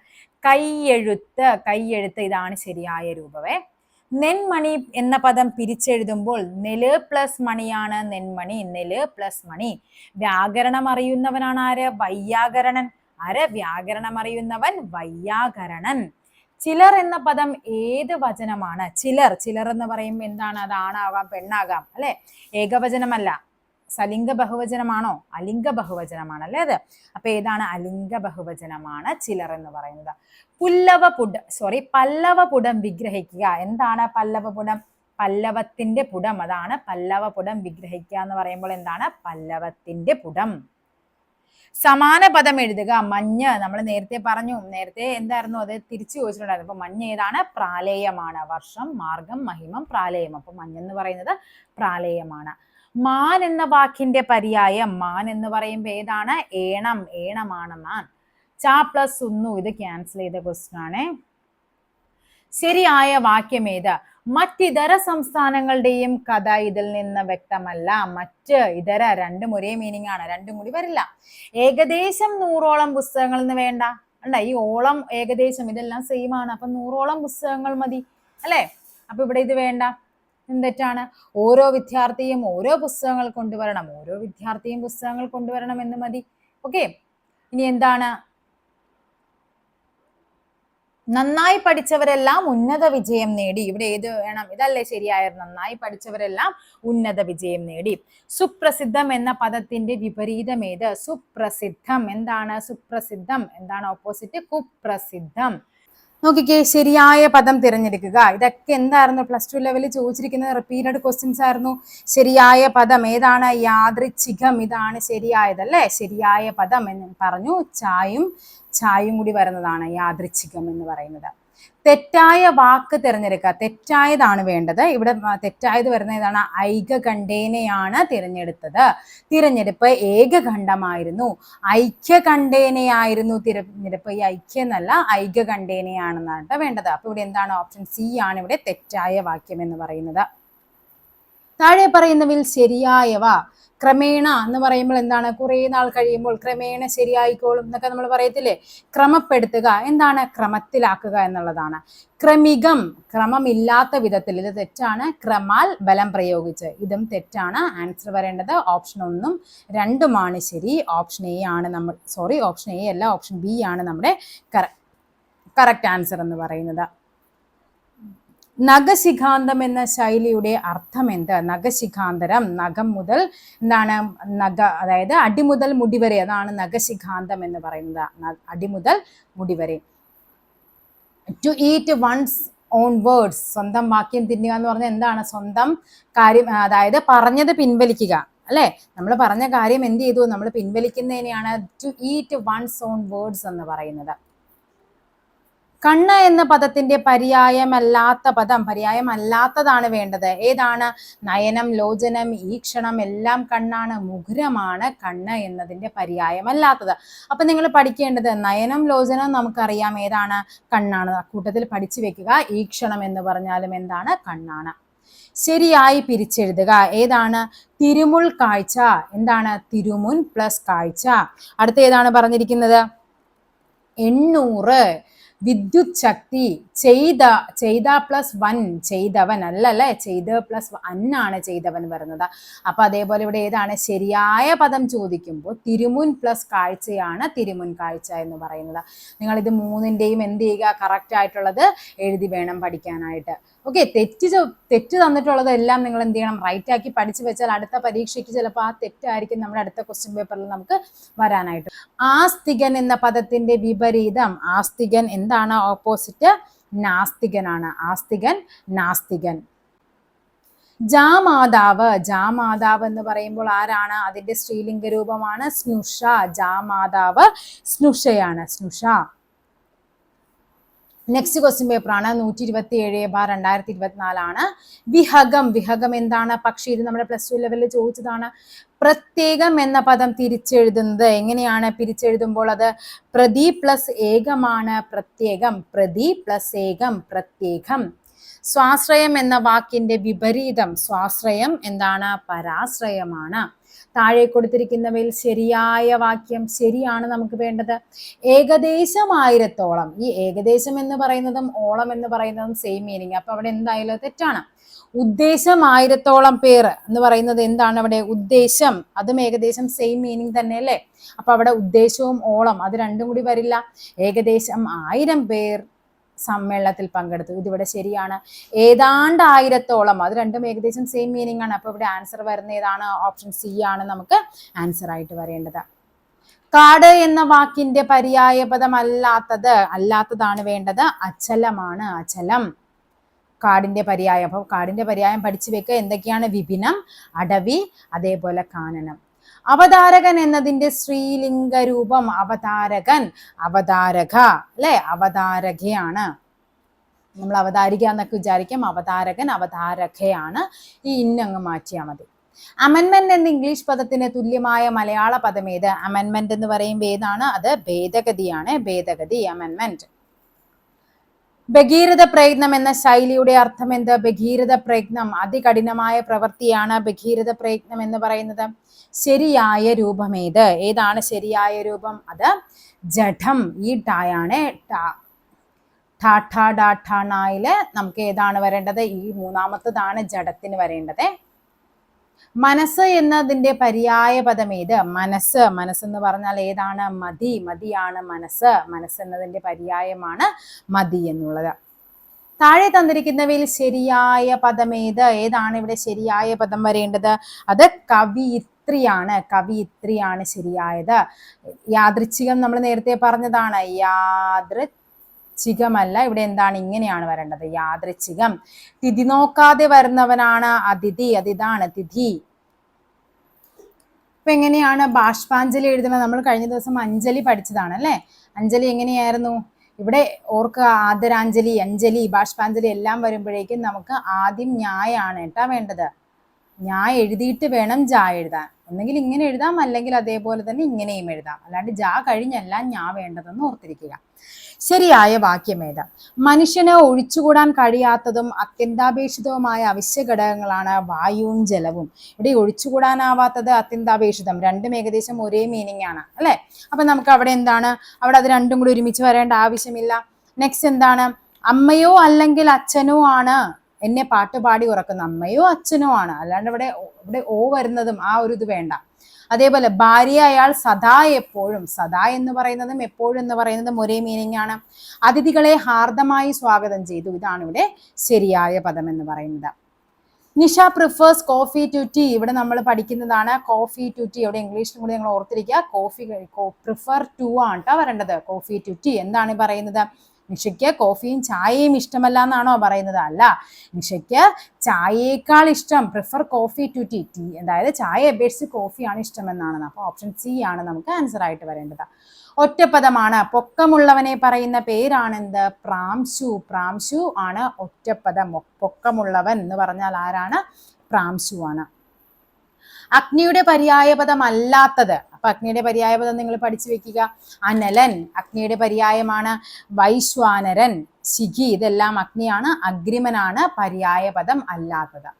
കൈയെഴുത്ത്. കൈയെഴുത്ത് ഇതാണ് ശരിയായ രൂപമേ. നെന്മണി എന്ന പദം പിരിച്ചെഴുതുമ്പോൾ നെല് പ്ലസ് മണിയാണ് നെന്മണി. നെല് പ്ലസ് മണി. വ്യാകരണം അറിയുന്നവനാണ് ആര്? വൈയാകരണൻ. ആര്? വ്യാകരണം അറിയുന്നവൻ വൈയാകരണൻ. ചിലർ എന്ന പദം ഏത് വചനമാണ്? ചിലർ. ചിലർ എന്ന് പറയുമ്പോൾ എന്താണ്? അത് ആണാകാം പെണ്ണാകാം അല്ലെ. ഏകവചനമല്ല. സലിംഗ ബഹുവചനമാണോ? അലിംഗ ബഹുവചനമാണ് അല്ലേ അത്. അപ്പൊ ഏതാണ്? അലിംഗ ബഹുവചനമാണ് ചിലർ എന്ന് പറയുന്നത്. പല്ലവ പുടം വിഗ്രഹിക്കുക. എന്താണ് പല്ലവ പുടം? പല്ലവത്തിന്റെ പുടം. അതാണ് പല്ലവ പുടം വിഗ്രഹിക്കുക എന്ന് പറയുമ്പോൾ എന്താണ്? പല്ലവത്തിന്റെ പുടം. സമാന പദം എഴുതുക. മഞ്ഞ് നമ്മൾ നേരത്തെ പറഞ്ഞു. നേരത്തെ എന്തായിരുന്നു? അത് തിരിച്ചു ചോദിച്ചിട്ടുണ്ടായിരുന്നു. അപ്പൊ മഞ്ഞ് ഏതാണ്? പ്രാലേയമാണ്. വർഷം, മാർഗം, മഹിമം, പ്രാലേയം. അപ്പൊ മഞ്ഞെന്ന് പറയുന്നത് പ്രാലേയമാണ്. മാൻ എന്ന വാക്കിന്റെ പര്യായം. മാൻ എന്ന് പറയുമ്പോൾ ഏതാണ്? ഏണം. ഏണമാണ് മാൻ. ച പ്ലസ് ഉന്നു. ഇത് ക്യാൻസൽ ചെയ്ത ക്വസ്റ്റ്യൻ ആണ്. ശരിയായ വാക്യം ഏത്? മറ്റിതര സംസ്ഥാനങ്ങളുടെയും കഥ ഇതിൽ നിന്ന് വ്യക്തമല്ല. മറ്റ് ഇതര രണ്ടും ഒരേ മീനിങ് ആണ്. രണ്ടും കൂടി വരില്ല. ഏകദേശം 100ഓളം പുസ്തകങ്ങൾ എന്ന് വേണ്ട. അല്ല, ഈ ഓളം ഏകദേശം ഇതെല്ലാം സെയിം ആണ്. അപ്പൊ 100ഓളം പുസ്തകങ്ങൾ മതി അല്ലെ. അപ്പൊ ഇവിടെ ഇത് വേണ്ട. തെറ്റാണ്. ഓരോ വിദ്യാർത്ഥിയും ഓരോ പുസ്തകങ്ങൾ കൊണ്ടുവരണം. ഓരോ വിദ്യാർത്ഥിയും പുസ്തകങ്ങൾ കൊണ്ടുവരണം എന്ന് മതി. ഓക്കെ, ഇനി എന്താണ്? നന്നായി പഠിച്ചവരെല്ലാം ഉന്നത വിജയം നേടി. ഇവിടെ ഏത് വേണം? ഇതല്ലേ ശരിയായത്? നന്നായി പഠിച്ചവരെല്ലാം ഉന്നത വിജയം നേടി. സുപ്രസിദ്ധം എന്ന പദത്തിന്റെ വിപരീതം ഏത്? സുപ്രസിദ്ധം. എന്താണ് സുപ്രസിദ്ധം? എന്താണ് ഓപ്പോസിറ്റ്? കുപ്രസിദ്ധം. നോക്കിക്കേ, ശരിയായ പദം തിരഞ്ഞെടുക്കുക. ഇതൊക്കെ എന്തായിരുന്നു? +2 ലെവലിൽ ചോദിച്ചിരിക്കുന്നത് റിപ്പീറ്റഡ് ക്വസ്റ്റ്യൻസ് ആയിരുന്നു. ശരിയായ പദം ഏതാണ്? യാദൃച്ഛികം. ഇതാണ് ശരിയായത് അല്ലേ. ശരിയായ പദം എന്ന് പറഞ്ഞു. ചായും കൂടി വരുന്നതാണ് യാദൃച്ഛികം എന്ന് പറയുന്നത്. തെറ്റായ വാക്ക് തിരഞ്ഞെടുക്കുക. തെറ്റായതാണ് വേണ്ടത്. ഇവിടെ തെറ്റായത് വരുന്ന ഏതാണ്? ഐകകണ്ഠേനയാണ് തിരഞ്ഞെടുത്തത്. തിരഞ്ഞെടുപ്പ് ഏകകണ്ഠമായിരുന്നു. ഐക്യകണ്ഠേനയായിരുന്നു തിരഞ്ഞെടുപ്പ്. ഈ ഐക്യ എന്നല്ല, ഐകകണ്ഠേനയാണെന്നാണ് വേണ്ടത്. അപ്പൊ ഇവിടെ എന്താണ്? ഓപ്ഷൻ സി ആണ് ഇവിടെ തെറ്റായ വാക്യം എന്ന് പറയുന്നത്. താഴെ പറയുന്നവയിൽ ശരിയായവ. ക്രമേണ എന്ന് പറയുമ്പോൾ എന്താണ്? കുറെ നാൾ കഴിയുമ്പോൾ ക്രമേണ ശരിയായിക്കോളും എന്നൊക്കെ നമ്മൾ പറയത്തില്ലേ. ക്രമപ്പെടുത്തുക. എന്താണ്? ക്രമത്തിലാക്കുക എന്നുള്ളതാണ്. ക്രമികം. ക്രമമില്ലാത്ത വിധത്തിൽ. ഇത് തെറ്റാണ്. ക്രമാൽ ബലം പ്രയോഗിച്ച്. ഇതും തെറ്റാണ്. ആൻസർ വരേണ്ടത് ഓപ്ഷൻ 1ഉം 2ഉമാണ് ശരി. ഓപ്ഷൻ എ ആണ് ഓപ്ഷൻ എ അല്ല, ഓപ്ഷൻ ബി ആണ് നമ്മുടെ കറക്റ്റ് ആൻസർ എന്ന് പറയുന്നത്. നഖശിഖാന്തം എന്ന ശൈലിയുടെ അർത്ഥം എന്ത്? നഖശിഖാന്തരം. നഖം മുതൽ എന്താണ്? അതായത് അടി മുതൽ മുടി വരെ. അതാണ് നഖശിഖാന്തം എന്ന് പറയുന്നത്. അടി മുതൽ മുടി വരെ. To eat one's own words. സ്വന്തം വാക്യം തിന്നുക എന്ന് പറഞ്ഞാൽ എന്താണ്? സ്വന്തം കാര്യം, അതായത് പറഞ്ഞത് പിൻവലിക്കുക അല്ലെ. നമ്മൾ പറഞ്ഞ കാര്യം എന്ത് ചെയ്തു? നമ്മൾ പിൻവലിക്കുന്നതിനെയാണ് to eat one's own words എന്ന് പറയുന്നത്. കണ്ണ് എന്ന പദത്തിന്റെ പര്യായമല്ലാത്ത പദം. പര്യായമല്ലാത്തതാണ് വേണ്ടത്. ഏതാണ്? നയനം, ലോചനം, ഈക്ഷണം എല്ലാം കണ്ണാണ്. മുഖുരമാണ് കണ്ണ് എന്നതിന്റെ പര്യായമല്ലാത്തത്. അപ്പൊ നിങ്ങൾ പഠിക്കേണ്ടത് നയനം, ലോചനം നമുക്കറിയാം ഏതാണ്? കണ്ണാണ്. കൂട്ടത്തിൽ പഠിച്ചു വെക്കുക. ഈക്ഷണം എന്ന് പറഞ്ഞാലും എന്താണ്? കണ്ണാണ്. ശരിയായി പിരിച്ചെഴുതുക. ഏതാണ്? തിരുമുൾ കാഴ്ച. എന്താണ്? തിരുമുൻ പ്ലസ് കാഴ്ച. അടുത്ത ഏതാണ് പറഞ്ഞിരിക്കുന്നത്? 800. വിദ്യുത് ശക്തി, ചെയ്ത പ്ലസ് വൻ, ചെയ്തവൻ അല്ലല്ലേ, ചെയ്ത് പ്ലസ് അന്നാണ് ചെയ്തവൻ വരുന്നത്. അപ്പൊ അതേപോലെ ഇവിടെ ഏതാണ് ശരിയായ പദം ചോദിക്കുമ്പോൾ തിരുമുൻ പ്ലസ് കാഴ്ചയാണ് തിരുമുൻ കാഴ്ച എന്ന് പറയുന്നത്. നിങ്ങൾ ഇത് മൂന്നിന്റെയും എന്ത് ചെയ്യുക, കറക്റ്റ് ആയിട്ടുള്ളത് എഴുതി വേണം പഠിക്കാനായിട്ട്. ഓക്കെ, തെറ്റ് തന്നിട്ടുള്ളത് എല്ലാം നിങ്ങൾ എന്ത് ചെയ്യണം, റൈറ്റ് ആക്കി പഠിച്ചു വെച്ചാൽ അടുത്ത പരീക്ഷയ്ക്ക് ചിലപ്പോൾ ആ തെറ്റായിരിക്കും നമ്മുടെ അടുത്ത ക്വസ്റ്റ്യൻ പേപ്പറിൽ നമുക്ക് വരാനായിട്ട്. ആസ്തികൻ എന്ന പദത്തിന്റെ വിപരീതം, ആസ്തികൻ എന്താണ് ഓപ്പോസിറ്റ്, നാസ്തികനാണ്. ആസ്തികൻ നാസ്തികൻ. ജാമാതാവ്, ജാമാതാവ് എന്ന് പറയുമ്പോൾ ആരാണ്, അതിന്റെ സ്ത്രീലിംഗ രൂപമാണ് സ്നുഷ. ജാമാതാവ് സ്നുഷയാണ്, സ്നുഷ. നെക്സ്റ്റ് ക്വസ്റ്റ്യൻ പേപ്പർ ആണ് 127/2024. വിഹകം, വിഹകം എന്താണ്, പക്ഷേ ഇത് നമ്മുടെ +2 ലെവലിൽ ചോദിച്ചതാണ്. പ്രത്യേകം എന്ന പദം തിരിച്ചെഴുതുന്നത് എങ്ങനെയാണ്, പിരിച്ചെഴുതുമ്പോൾ അത് പ്രതി പ്ലസ് ഏകമാണ് പ്രത്യേകം, പ്രതി പ്ലസ് ഏകം പ്രത്യേകം. സ്വാശ്രയം എന്ന വാക്കിന്റെ വിപരീതം, സ്വാശ്രയം എന്താണ്, പരാശ്രയമാണ്. താഴെ കൊടുത്തിരിക്കുന്നവയിൽ ശരിയായ വാക്യം, ശരിയാണ് നമുക്ക് വേണ്ടത്. ഏകദേശം 1000-ഓളം, ഈ ഏകദേശം എന്ന് പറയുന്നതും ഓളം എന്ന് പറയുന്നതും സെയിം മീനിങ്, അപ്പൊ അവിടെ എന്തായാലും തെറ്റാണ്. ഉദ്ദേശം 1000-ഓളം പേർ എന്ന് പറയുന്നത് എന്താണ്, അവിടെ ഉദ്ദേശം, അതും ഏകദേശം സെയിം മീനിങ് തന്നെ അല്ലേ. അപ്പൊ അവിടെ ഉദ്ദേശവും ഓളം അത് രണ്ടും കൂടി വരില്ല. ഏകദേശം 1000 പേർ സമ്മേളനത്തിൽ പങ്കെടുത്തു, ഇതിവിടെ ശരിയാണ്. ഏതാണ്ട് 1000-ഓളം, അത് രണ്ടും ഏകദേശം സെയിം മീനിങ് ആണ്. അപ്പൊ ഇവിടെ ആൻസർ വരുന്ന ഏതാണ്, ഓപ്ഷൻ സി ആണ് നമുക്ക് ആൻസർ ആയിട്ട് വരേണ്ടത്. കാട് എന്ന വാക്കിന്റെ പര്യായ പദം അല്ലാത്തതാണ് വേണ്ടത്, അചലമാണ്, അചലം. കാടിന്റെ പര്യായം, അപ്പൊ കാടിന്റെ പര്യായം പഠിച്ചു വെക്കുക. എന്തൊക്കെയാണ്, വിപിനം, അടവി, അതേപോലെ കാനനം. അവതാരകൻ എന്നതിന്റെ സ്ത്രീലിംഗ രൂപം, അവതാരകൻ, അവതാരക അല്ലെ, അവതാരകയാണ്. നമ്മൾ അവതാരിക എന്നൊക്കെ വിചാരിക്കും, അവതാരകൻ അവതാരകയാണ്. ഈ ഇന്നങ്ങ് മാറ്റിയാൽ മതി. അമെൻമെന്റ് എന്ന ഇംഗ്ലീഷ് പദത്തിന് തുല്യമായ മലയാള പദം ഏത്, അമെൻമെന്റ് എന്ന് പറയുമ്പോൾ ഏതാണ്, അത് ഭേദഗതിയാണ്, ഭേദഗതി, അമെൻമെന്റ്. ഭഗീരഥ പ്രയത്നം എന്ന ശൈലിയുടെ അർത്ഥം എന്ത്, ഭഗീരഥ പ്രയത്നം അതികഠിനമായ പ്രവൃത്തിയാണ് ഭഗീരഥ പ്രയത്നം എന്ന് പറയുന്നത്. ശരിയായ രൂപം ഏതാണ് ശരിയായ രൂപം, അത് ജഡം, ഈ ടായാണ്, ടാഠാഡാഠാണയില് നമുക്ക് ഏതാണ് വരേണ്ടത്, ഈ മൂന്നാമത്തതാണ് ജഡത്തിന് വരേണ്ടത്. മനസ്സ് എന്നതിന്റെ പര്യായ പദം ഏത്, മനസ്സ്, മനസ്സെന്ന് പറഞ്ഞാൽ ഏതാണ്, മതി, മതിയാണ് മനസ്സ്, മനസ്സ് എന്നതിന്റെ പര്യായമാണ് മതി എന്നുള്ളത്. താഴെ തന്നിരിക്കുന്നവയിൽ ശരിയായ പദം ഏതാണ് ഇവിടെ ശരിയായ പദം വരേണ്ടത്, അത് കവിയിത്രിയാണ്, കവിയിത്രിയാണ് ശരിയായത്. യാദൃച്ഛികം നമ്മൾ നേരത്തെ പറഞ്ഞതാണ്, യാദൃച്ഛികമല്ല, ഇവിടെ എന്താണ്, ഇങ്ങനെയാണ് വരേണ്ടത്, യാദൃച്ഛികം. തിഥി നോക്കാതെ വരുന്നവനാണ് അതിഥി, അതിതാണ് തിഥി. ഇപ്പൊ എങ്ങനെയാണ് ബാഷ്പാഞ്ജലി എഴുതുന്നത്, നമ്മൾ കഴിഞ്ഞ ദിവസം അഞ്ജലി പഠിച്ചതാണ് അല്ലെ. അഞ്ജലി എങ്ങനെയായിരുന്നു, ഇവിടെ ഓർക്കുക, ആദരാഞ്ജലി, അഞ്ജലി, ബാഷ്പാഞ്ജലി എല്ലാം വരുമ്പോഴേക്കും നമുക്ക് ആദ്യം ഞായാണ് കേട്ടാ വേണ്ടത്. ഞാ എഴുതിയിട്ട് വേണം ജാ എഴുതാൻ. ഒന്നെങ്കിൽ ഇങ്ങനെ എഴുതാം, അല്ലെങ്കിൽ അതേപോലെ തന്നെ ഇങ്ങനെയും എഴുതാം. അല്ലാണ്ട് ജാ കഴിഞ്ഞല്ല ഞാ വേണ്ടതെന്ന് ഓർത്തിരിക്കുക. ശരിയായ വാക്യം ഏതാ, മനുഷ്യന് ഒഴിച്ചുകൂടാൻ കഴിയാത്തതും അത്യന്താപേക്ഷിതവുമായ അവശ്യ ഘടകങ്ങളാണ് വായുവും ജലവും. ഇവിടെ ഒഴിച്ചുകൂടാനാവാത്തത് അത്യന്താപേക്ഷിതം, രണ്ടും ഏകദേശം ഒരേ മീനിങ് ആണ് അല്ലെ. അപ്പൊ നമുക്ക് അവിടെ എന്താണ്, അവിടെ അത് രണ്ടും കൂടി ഒരുമിച്ച് വരേണ്ട ആവശ്യമില്ല. നെക്സ്റ്റ് എന്താണ്, അമ്മയോ അല്ലെങ്കിൽ അച്ഛനോ ആണ് എന്നെ പാട്ടുപാടി ഉറക്കുന്ന, അമ്മയോ അച്ഛനോ ആണ്, അല്ലാണ്ട് ഇവിടെ ഓ വരുന്നതും ആ ഒരു ഇത് വേണ്ട. അതേപോലെ ഭാര്യ അയാൾ സദാ എപ്പോഴും, സദാ എന്ന് പറയുന്നതും എപ്പോഴും എന്ന് പറയുന്നതും ഒരേ മീനിങ് ആണ്. അതിഥികളെ ഹാർദമായി സ്വാഗതം ചെയ്തു, ഇതാണ് ഇവിടെ ശരിയായ പദം എന്ന് പറയുന്നത്. Nisha prefers coffee to tea, ഇവിടെ നമ്മൾ പഠിക്കുന്നതാണ് കോഫി ടു ടീ. ഇവിടെ ഇംഗ്ലീഷിലും കൂടി നിങ്ങൾ ഓർത്തിരിക്കുക, കോഫി പ്രിഫർ ടു ആണ് കേട്ടോ വരേണ്ടത്, കോഫി ടു ടീ. എന്താണ് പറയുന്നത്, നിഷയ്ക്ക് കോഫിയും ചായയും ഇഷ്ടമല്ല എന്നാണോ പറയുന്നത്, അല്ല, നിഷയ്ക്ക് ചായയേക്കാൾ ഇഷ്ടം, prefer coffee to tea, tea അതായത് ചായ അപേക്ഷിച്ച് കോഫിയാണ് ഇഷ്ടമെന്നാണ്. അപ്പോൾ ഓപ്ഷൻ സി ആണ് നമുക്ക് ആൻസർ ആയിട്ട് വരേണ്ടത്. ഒറ്റപ്പദമാണ്, പൊക്കമുള്ളവനെ പറയുന്ന പേരാണെന്ത്, പ്രാംശു. പ്രാംശു ആണ് ഒറ്റപ്പദം, പൊക്കമുള്ളവൻ എന്ന് പറഞ്ഞാൽ ആരാണ്, പ്രാംശു ആണ്. അഗ്നിയുടെ പര്യായപദം അല്ലാത്തത്, അപ്പൊ അഗ്നിയുടെ പര്യായപദം നിങ്ങൾ പഠിച്ചു വെക്കുക. അനലൻ അഗ്നിയുടെ പര്യായമാണ്, വൈശ്വാനരൻ, ശിഖി ഇതെല്ലാം അഗ്നിയാണ്, അഗ്രിമനാണ് പര്യായപദം അല്ലാത്തത്.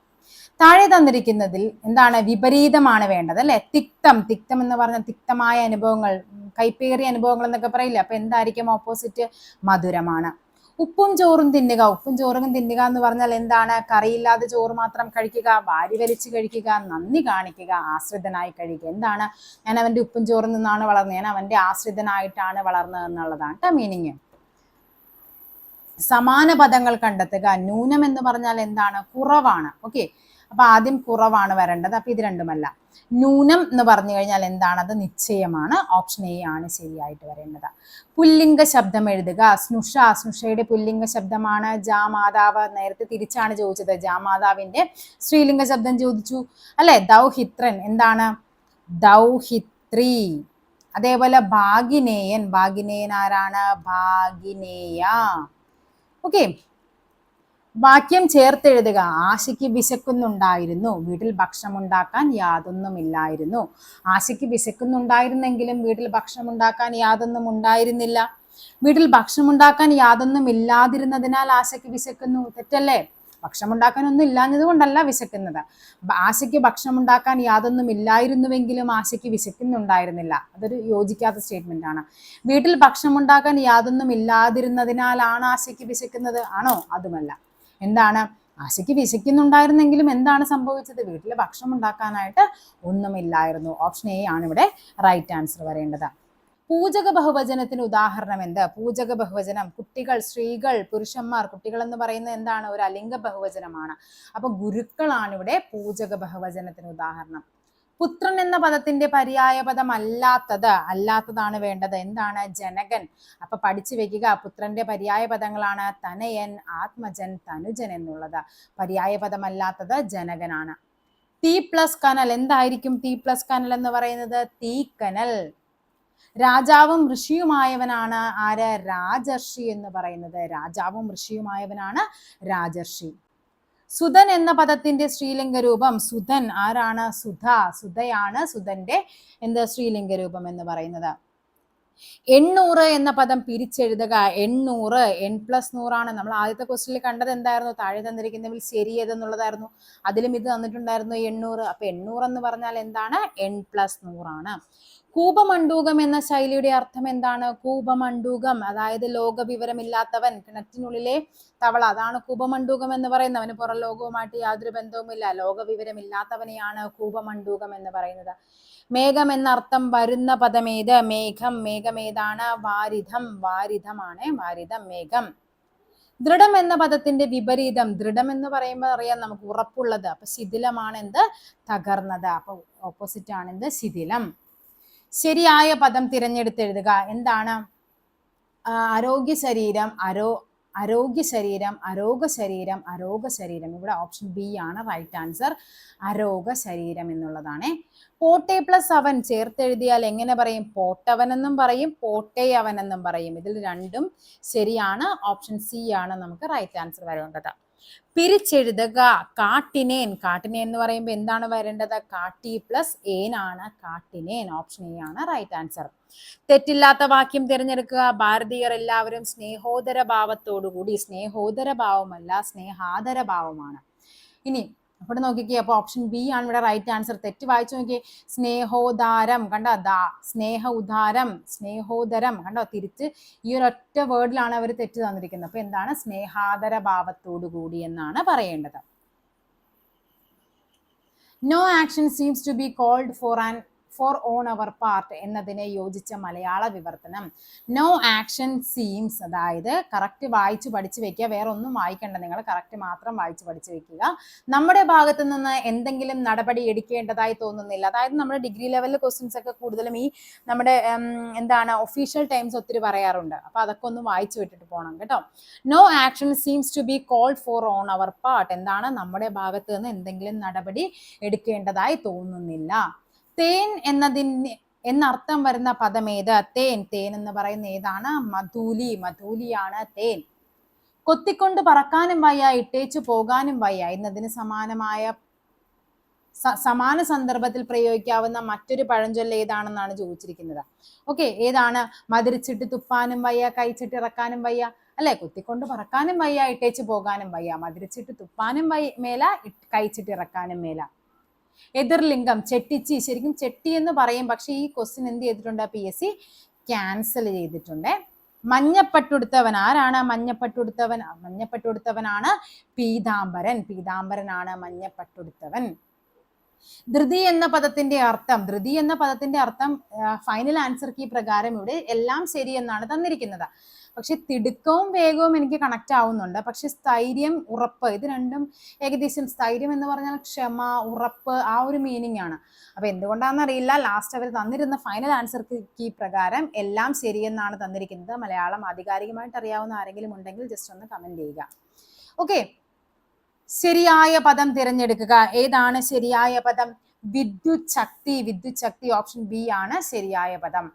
താഴെ തന്നിരിക്കുന്നതിൽ എന്താണ്, വിപരീതമാണ് വേണ്ടത് അല്ലെ. തിക്തം, തിക്തം എന്ന് പറഞ്ഞ തിക്തമായ അനുഭവങ്ങൾ, കൈപ്പേറിയ അനുഭവങ്ങൾ എന്നൊക്കെ പറയില്ല. അപ്പൊ എന്തായിരിക്കും ഓപ്പോസിറ്റ്? മധുരമാണ്. ഉപ്പും ചോറും തിന്നുക. ഉപ്പും ചോറും തിന്നുക എന്ന് പറഞ്ഞാൽ എന്താണ്? കറിയില്ലാതെ ചോറ് മാത്രം കഴിക്കുക, വാരി വലിച്ച് കഴിക്കുക, നന്ദി കാണിക്കുക, ആശ്രിതനായി കഴിക്കുക. എന്താണ്? ഞാൻ അവന്റെ ഉപ്പും ചോറിൽ നിന്നാണ് വളർന്നത്, ഞാൻ അവന്റെ ആശ്രിതനായിട്ടാണ് വളർന്നത് എന്നുള്ളതാണ് മീനിങ്. സമാന പദങ്ങൾ കണ്ടെത്തുക. ന്യൂനം എന്ന് പറഞ്ഞാൽ എന്താണ്? കുറവാണ്. ഓക്കെ, അപ്പൊ ആദ്യം കുറവാണ് വരേണ്ടത്. അപ്പൊ ഇത് രണ്ടുമല്ല. ന്യൂനം എന്ന് പറഞ്ഞു കഴിഞ്ഞാൽ എന്താണ്? അത് നിശ്ചയമാണ്. ഓപ്ഷൻ എ ആണ് ശരിയായിട്ട് വരേണ്ടത്. പുല്ലിംഗ ശബ്ദം എഴുതുക. സ്നുഷ, സ്നുഷയുടെ പുല്ലിംഗ ശബ്ദമാണ്. ജാമാതാവ്, നേരത്തെ തിരിച്ചാണ് ചോദിച്ചത്. ജാമാതാവിന്റെ സ്ത്രീലിംഗ ശബ്ദം ചോദിച്ചു അല്ലെ. ദൗഹിത്രൻ, എന്താണ്? ദൗഹിത്രി. അതേപോലെ ഭാഗിനേയൻ, ഭാഗിനേയൻ ആരാണ്? ഭാഗിനേയ. ഓക്കെ, വാക്യം ചേർത്തെഴുതുക. ആശയ്ക്ക് വിശക്കുന്നുണ്ടായിരുന്നു, വീട്ടിൽ ഭക്ഷണം ഉണ്ടാക്കാൻ യാതൊന്നുമില്ലായിരുന്നു. ആശയ്ക്ക് വിശക്കുന്നുണ്ടായിരുന്നെങ്കിലും വീട്ടിൽ ഭക്ഷണം ഉണ്ടാക്കാൻ യാതൊന്നും ഉണ്ടായിരുന്നില്ല. വീട്ടിൽ ഭക്ഷണം ഉണ്ടാക്കാൻ യാതൊന്നും ഇല്ലാതിരുന്നതിനാൽ ആശയ്ക്ക് വിശക്കുന്നു. തെറ്റല്ലേ? ഭക്ഷണം ഉണ്ടാക്കാൻ ഒന്നും ഇല്ലാഞ്ഞത് കൊണ്ടല്ല വിശക്കുന്നത്. ആശയ്ക്ക് ഭക്ഷണം ഉണ്ടാക്കാൻ യാതൊന്നും ഇല്ലായിരുന്നുവെങ്കിലും ആശയ്ക്ക് വിശക്കുന്നുണ്ടായിരുന്നില്ല. അതൊരു യോജിക്കാത്ത സ്റ്റേറ്റ്മെന്റ് ആണ്. വീട്ടിൽ ഭക്ഷണം ഉണ്ടാക്കാൻ യാതൊന്നും ഇല്ലാതിരുന്നതിനാലാണ് ആശയ്ക്ക് വിശക്കുന്നത്. ആണോ? അതുമല്ല. എന്താണ്? ആശയ്ക്ക് വിശക്കുന്നുണ്ടായിരുന്നെങ്കിലും എന്താണ് സംഭവിച്ചത്? വീട്ടിൽ ഭക്ഷണം ഉണ്ടാക്കാനായിട്ട് ഒന്നുമില്ലായിരുന്നു. ഓപ്ഷൻ എ ആണ് ഇവിടെ റൈറ്റ് ആൻസർ വരേണ്ടത്. പൂജക ബഹുവചനത്തിന് ഉദാഹരണം എന്ത്? പൂജക ബഹുവചനം കുട്ടികൾ, സ്ത്രീകൾ, പുരുഷന്മാർ. കുട്ടികൾ എന്ന് പറയുന്നത് എന്താണ്? ഒരു അലിംഗ ബഹുവചനമാണ്. അപ്പൊ ഗുരുക്കളാണ് ഇവിടെ പൂജക ബഹുവചനത്തിന് ഉദാഹരണം. പുത്രൻ എന്ന പദത്തിന്റെ പര്യായ പദം അല്ലാത്തതാണ് വേണ്ടത്. എന്താണ്? ജനകൻ. അപ്പൊ പഠിച്ചു വെക്കുക. പുത്രന്റെ പര്യായ പദങ്ങളാണ് തനയൻ, ആത്മജൻ, തനുജൻ എന്നുള്ളത്. പര്യായ പദമല്ലാത്തത് ജനകനാണ്. തീ പ്ലസ് കനൽ, എന്തായിരിക്കും തീ പ്ലസ് കനൽ എന്ന് പറയുന്നത്? തീക്കനൽ. രാജാവും ഋഷിയുമായവനാണ് ആര്? രാജർഷി എന്ന് പറയുന്നത്. രാജാവും ഋഷിയുമായവനാണ് രാജർഷി. സുധൻ എന്ന പദത്തിന്റെ സ്ത്രീലിംഗ രൂപം. സുധൻ ആരാണ്? സുധ. സുധയാണ് സുധന്റെ സ്ത്രീലിംഗ രൂപം എന്ന് പറയുന്നത്. 800 എന്ന പദം പിരിച്ചെഴുതുക. 800 n+100 നമ്മൾ ആദ്യത്തെ ക്വസ്റ്റ്യനിൽ കണ്ടത് എന്തായിരുന്നു? താഴെ തന്നിരിക്കുന്നതിൽ ശരി ഏതെന്നുള്ളതായിരുന്നു. അതിലും ഇത് തന്നിട്ടുണ്ടായിരുന്നു 800. അപ്പൊ 800 എന്ന് പറഞ്ഞാൽ എന്താണ്? n+100 ആണ്. കൂപമണ്ഡൂകം എന്ന ശൈലിയുടെ അർത്ഥം എന്താണ്? കൂപമണ്ഡൂകം അതായത് ലോകവിവരമില്ലാത്തവൻ, കിണറ്റിനുള്ളിലെ തവള, അതാണ് കൂപമണ്ഡൂകം എന്ന് പറയുന്നത്. അവന് പുറം ലോകവുമായിട്ട് യാതൊരു ബന്ധവുമില്ല, ലോകവിവരമില്ലാത്തവനെയാണ് കൂപമണ്ഡൂകം എന്ന് പറയുന്നത്. മേഘം എന്നർത്ഥം വരുന്ന പദമേത്? മേഘം. മേഘം ഏതാണ്? വാരിധം. വാരിധമാണ് വാരിധം, മേഘം. ദൃഢം എന്ന പദത്തിന്റെ വിപരീതം. ദൃഢം എന്ന് പറയുമ്പോൾ അറിയാം നമുക്ക് ഉറപ്പുള്ളത്. അപ്പൊ ശിഥിലമാണ് എന്ത്? തകർന്നത്. അപ്പൊ ഓപ്പോസിറ്റ് ആണ് എന്ത്? ശിഥിലം. ശരിയായ പദം തിരഞ്ഞെടുത്തെഴുതുക. എന്താണ്? ആരോഗ്യ ശരീരം, അരോഗ്യ ശരീരം, അരോഗ ശരീരം, അരോഗ ശരീരം. ഇവിടെ ഓപ്ഷൻ ബി ആണ് റൈറ്റ് ആൻസർ. അരോഗ ശരീരം എന്നുള്ളതാണ്. പോട്ടെ പ്ലസ് അവൻ ചേർത്തെഴുതിയാൽ എങ്ങനെ പറയും? പോട്ടവൻ എന്നും പറയും, പോട്ടെ അവൻ എന്നും പറയും. ഇതിൽ രണ്ടും ശരിയാണ്. ഓപ്ഷൻ സി ആണ് നമുക്ക് റൈറ്റ് ആൻസർ വരേണ്ടത്. പിരിച്ചെഴുതുക. കാട്ടിനേൻ. കാട്ടിനേൻ എന്ന് പറയുമ്പോൾ എന്താണ് വരേണ്ടത്? കാട്ടി പ്ലസ് ഏൻ ആണ് കാട്ടിനേൻ. ഓപ്ഷൻ എ ആണ് റൈറ്റ് ആൻസർ. തെറ്റില്ലാത്ത വാക്യം തിരഞ്ഞെടുക്കുക. ഭാരതീയർ എല്ലാവരും സ്നേഹോദര ഭാവത്തോടുകൂടി. സ്നേഹോദര ഭാവമല്ല, സ്നേഹാദര ഭാവമാണ്. ഇനി അവിടെ നോക്കിക്കേ. അപ്പൊ ഓപ്ഷൻ ബി ആണ് ഇവിടെ റൈറ്റ് ആൻസർ. തെറ്റ് വായിച്ചു നോക്കിയേ. സ്നേഹോദാരം കണ്ടോ? സ്നേഹ ഉദാരം, സ്നേഹോദരം കണ്ടോ? തിരിച്ച് ഈ ഒരൊറ്റ വേർഡിലാണ് അവർ തെറ്റ് തന്നിരിക്കുന്നത്. അപ്പൊ എന്താണ്? സ്നേഹാദര ഭാവത്തോടു കൂടി എന്നാണ് പറയേണ്ടത്. No action seems to be called for on our part എന്നതിനെ യോജിച്ച മലയാള വിവർത്തനം. നോ ആക്ഷൻ സീംസ്, അതായത് കറക്റ്റ് വായിച്ചു പഠിച്ചു വെക്കുക. വേറെ ഒന്നും വായിക്കണ്ട, നിങ്ങൾ കറക്റ്റ് മാത്രം വായിച്ചു പഠിച്ചു വെക്കുക. നമ്മുടെ ഭാഗത്ത് നിന്ന് എന്തെങ്കിലും നടപടി എടുക്കേണ്ടതായി തോന്നുന്നില്ല. അതായത് നമ്മുടെ ഡിഗ്രി ലെവലിൽ ക്വസ്റ്റ്യൻസ് ഒക്കെ കൂടുതലും ഈ നമ്മുടെ ഒഫീഷ്യൽ ടൈംസ് ഒത്തിരി പറയാറുണ്ട്. അപ്പൊ അതൊക്കെ ഒന്ന് വായിച്ചു വിട്ടിട്ട് പോകണം കേട്ടോ. No action seems to be called for on our part. എന്താണ്? നമ്മുടെ ഭാഗത്ത് നിന്ന് എന്തെങ്കിലും നടപടി എടുക്കേണ്ടതായി തോന്നുന്നില്ല. തേൻ എന്നർത്ഥം വരുന്ന പദമേത്? തേൻ. തേൻ എന്ന് പറയുന്ന ഏതാണ്? മധൂലി. മധൂലിയാണ് തേൻ. കൊത്തിക്കൊണ്ട് പറക്കാനും വയ്യ, ഇട്ടേച്ചു പോകാനും വയ്യ എന്നതിന് സമാന സന്ദർഭത്തിൽ പ്രയോഗിക്കാവുന്ന മറ്റൊരു പഴഞ്ചൊല്ല് ഏതാണെന്നാണ് ചോദിച്ചിരിക്കുന്നത്. ഓക്കെ, ഏതാണ്? മതിരിച്ചിട്ട് തുപ്പാനും വയ്യ, കഴിച്ചിട്ട് ഇറക്കാനും വയ്യ അല്ലെ? കൊത്തിക്കൊണ്ട് പറക്കാനും വയ്യ, ഇട്ടേച്ചു പോകാനും വയ്യ. മതിരിച്ചിട്ട് തുപ്പാനും മേല, കഴിച്ചിട്ട് ഇറക്കാനും മേല. എതിർലിംഗം ചെട്ടിച്ചി, ശരിക്കും ചെട്ടി എന്ന് പറയും, പക്ഷെ ഈ ക്വസ്റ്റ്യൻ എന്ത് ചെയ്തിട്ടുണ്ട് PSC ക്യാൻസൽ ചെയ്തിട്ടുണ്ട്. മഞ്ഞപ്പട്ടുടുത്തവൻ ആരാണ്? മഞ്ഞപ്പട്ടുടുത്തവനാണ് പീതാംബരൻ. പീതാംബരനാണ് മഞ്ഞപ്പട്ടുടുത്തവൻ. ധൃതി എന്ന പദത്തിന്റെ അർത്ഥം ഫൈനൽ ആൻസർ കീ പ്രകാരം ഇവിടെ എല്ലാം ശരി എന്നാണ് തന്നിരിക്കുന്നത്. പക്ഷെ തിടുക്കവും വേഗവും എനിക്ക് കണക്ട് ആവുന്നുണ്ട്. പക്ഷെ സ്ഥൈര്യം, ഉറപ്പ്, ഇത് രണ്ടും ഏകദേശം, സ്ഥൈര്യം എന്ന് പറഞ്ഞാൽ ക്ഷമ, ഉറപ്പ്, ആ ഒരു മീനിങ് ആണ്. അപ്പൊ എന്തുകൊണ്ടാണെന്നറിയില്ല, ലാസ്റ്റ് അവർ തന്നിരുന്ന ഫൈനൽ ആൻസർ കീ പ്രകാരം എല്ലാം ശരിയെന്നാണ് തന്നിരിക്കുന്നത്. മലയാളം ആധികാരികമായിട്ട് അറിയാവുന്ന ആരെങ്കിലും ഉണ്ടെങ്കിൽ ജസ്റ്റ് ഒന്ന് കമന്റ് ചെയ്യുക. ഓക്കെ, ശരിയായ പദം തിരഞ്ഞെടുക്കുക. ഏതാണ് ശരിയായ പദം? വിദ്യുത് ശക്തി. ഓപ്ഷൻ ബി ആണ് ശരിയായ പദം.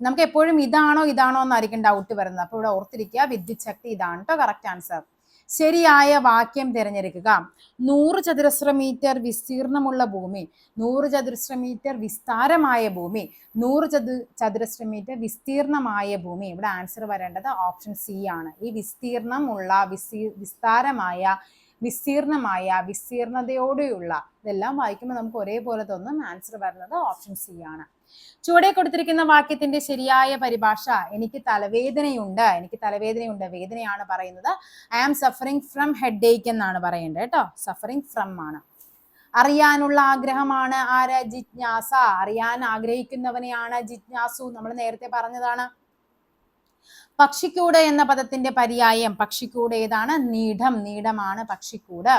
നമുക്ക് എപ്പോഴും ഇതാണോ എന്നായിരിക്കും ഡൗട്ട് വരുന്നത്. അപ്പൊ ഇവിടെ ഓർത്തിരിക്കുക, വിദ്യുത് ശക്തി ഇതാണ് കേട്ടോ കറക്റ്റ് ആൻസർ. ശരിയായ വാക്യം തിരഞ്ഞെടുക്കുക. 100 ചതുരശ്ര മീറ്റർ വിസ്തീർണമുള്ള ഭൂമി, 100 ചതുരശ്ര മീറ്റർ വിസ്താരമായ ഭൂമി, 100 ചതുരശ്ര മീറ്റർ വിസ്തീർണമായ ഭൂമി. ഇവിടെ ആൻസർ വരേണ്ടത് ഓപ്ഷൻ സി ആണ്. ഈ വിസ്തീർണമുള്ള, വിസ്താരമായ, വിസ്തീർണമായ, വിസ്തീർണതയോടെയുള്ള, ഇതെല്ലാം വായിക്കുമ്പോൾ നമുക്ക് ഒരേപോലെ തോന്നും. ആൻസർ വരുന്നത് ഓപ്ഷൻ സി ആണ്. ചുവടെ കൊടുത്തിരിക്കുന്ന വാക്യത്തിന്റെ ശരിയായ പരിഭാഷ. എനിക്ക് തലവേദനയുണ്ട്. വേദനയാണ് പറയുന്നത്. I am suffering from headache എന്നാണ് പറയേണ്ടത് കേട്ടോ. സഫറിങ് ഫ്രം ആണ്. അറിയാനുള്ള ആഗ്രഹമാണ് ആര്? ജിജ്ഞാസ. അറിയാൻ ആഗ്രഹിക്കുന്നവനെയാണ് ജിജ്ഞാസു. നമ്മൾ നേരത്തെ പറഞ്ഞതാണ്. പക്ഷിക്കൂട് എന്ന പദത്തിന്റെ പര്യായം. പക്ഷിക്കൂട് ഏതാണ്? നീഡമാണ് പക്ഷിക്കൂട്.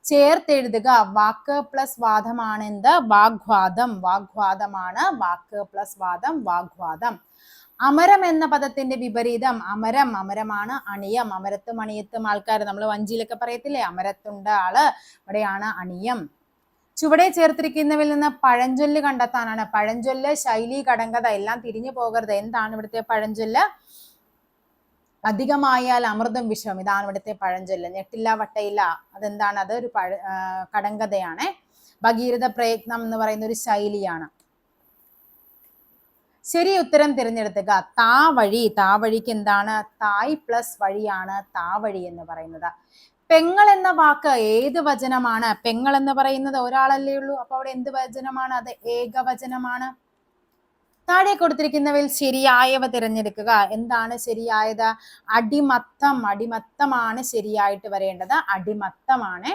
ചേർത്തെഴുതുക. വാക്ക് പ്ലസ് വാദമാണ് എന്ത്? വാഗ്വാദമാണ്. വാക്ക് പ്ലസ് വാദം വാഗ്വാദം. അമരം എന്ന പദത്തിന്റെ വിപരീതം. അമരമാണ് അണിയം. അമരത്തും അണിയത്തും ആൾക്കാർ നമ്മൾ വഞ്ചിയിലൊക്കെ പറയത്തില്ലേ, അമരത്തുണ്ട് ആള്, ഇവിടെയാണ് അണിയം. ചുവടെ ചേർത്തിരിക്കുന്നവയിൽ നിന്ന് പഴഞ്ചൊല്ല് കണ്ടെത്താനാണ്. പഴഞ്ചൊല്ല്, ശൈലി, കടങ്കഥ എല്ലാം തിരിഞ്ഞു പോകരുത്. എന്താണ് ഇവിടുത്തെ പഴഞ്ചൊല്ല്? അധികമായാൽ അമൃതം വിഷം, ഇതാണ് ഇവിടുത്തെ പഴഞ്ചൊല്ല്. ഞെട്ടില്ല വട്ടയില്ല, അതെന്താണ്? അത് ഒരു കടങ്കഥയാണ്. ഭഗീരഥ പ്രയത്നം എന്ന് പറയുന്ന ഒരു ശൈലിയാണ്. ശരി ഉത്തരം തിരഞ്ഞെടുത്തുക. താവഴിക്ക് എന്താണ്? തായ് പ്ലസ് വഴിയാണ് താവഴി എന്ന് പറയുന്നത്. പെങ്ങൾ എന്ന വാക്ക് ഏത് വചനമാണ്? പെങ്ങൾ എന്ന് പറയുന്നത് ഒരാളല്ലേ ഉള്ളൂ, അപ്പൊ അവിടെ എന്ത് വചനമാണ്? അത് ഏകവചനമാണ്. താഴെ കൊടുത്തിരിക്കുന്നവയിൽ ശരിയായവ തിരഞ്ഞെടുക്കുക. എന്താണ് ശരിയായത്? അടിമത്തമാണ് ശരിയായിട്ട് വരേണ്ടത്. അടിമത്തമാണ്.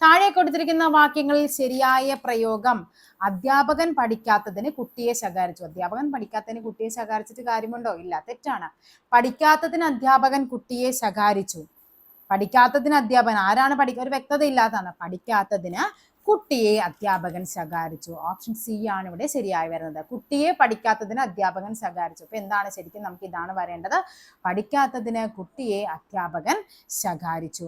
താഴെ കൊടുത്തിരിക്കുന്ന വാക്യങ്ങളിൽ ശരിയായ പ്രയോഗം. അധ്യാപകൻ പഠിക്കാത്തതിന് കുട്ടിയെ ശകാരിച്ചു. അധ്യാപകൻ പഠിക്കാത്തതിന് കുട്ടിയെ ശകാരിച്ചിട്ട് കാര്യമുണ്ടോ? ഇല്ല, തെറ്റാണ്. പഠിക്കാത്തതിന് അധ്യാപകൻ കുട്ടിയെ ശകാരിച്ചു. പഠിക്കാത്തതിന് അധ്യാപകൻ ആരാണ്? ഒരു വ്യക്തത ഇല്ലാത്തതാണ്. പഠിക്കാത്തതിന് കുട്ടിയെ അധ്യാപകൻ ശകാരിച്ചു. ഓപ്ഷൻ സി ആണ് ഇവിടെ ശരിയായി വരുന്നത്. കുട്ടിയെ പഠിക്കാത്തതിന് അധ്യാപകൻ ശകാരിച്ചു. അപ്പൊ എന്താണ് ശരിക്കും? നമുക്ക് ഇതാണ് വരേണ്ടത്. പഠിക്കാത്തതിന് കുട്ടിയെ അധ്യാപകൻ ശകാരിച്ചു.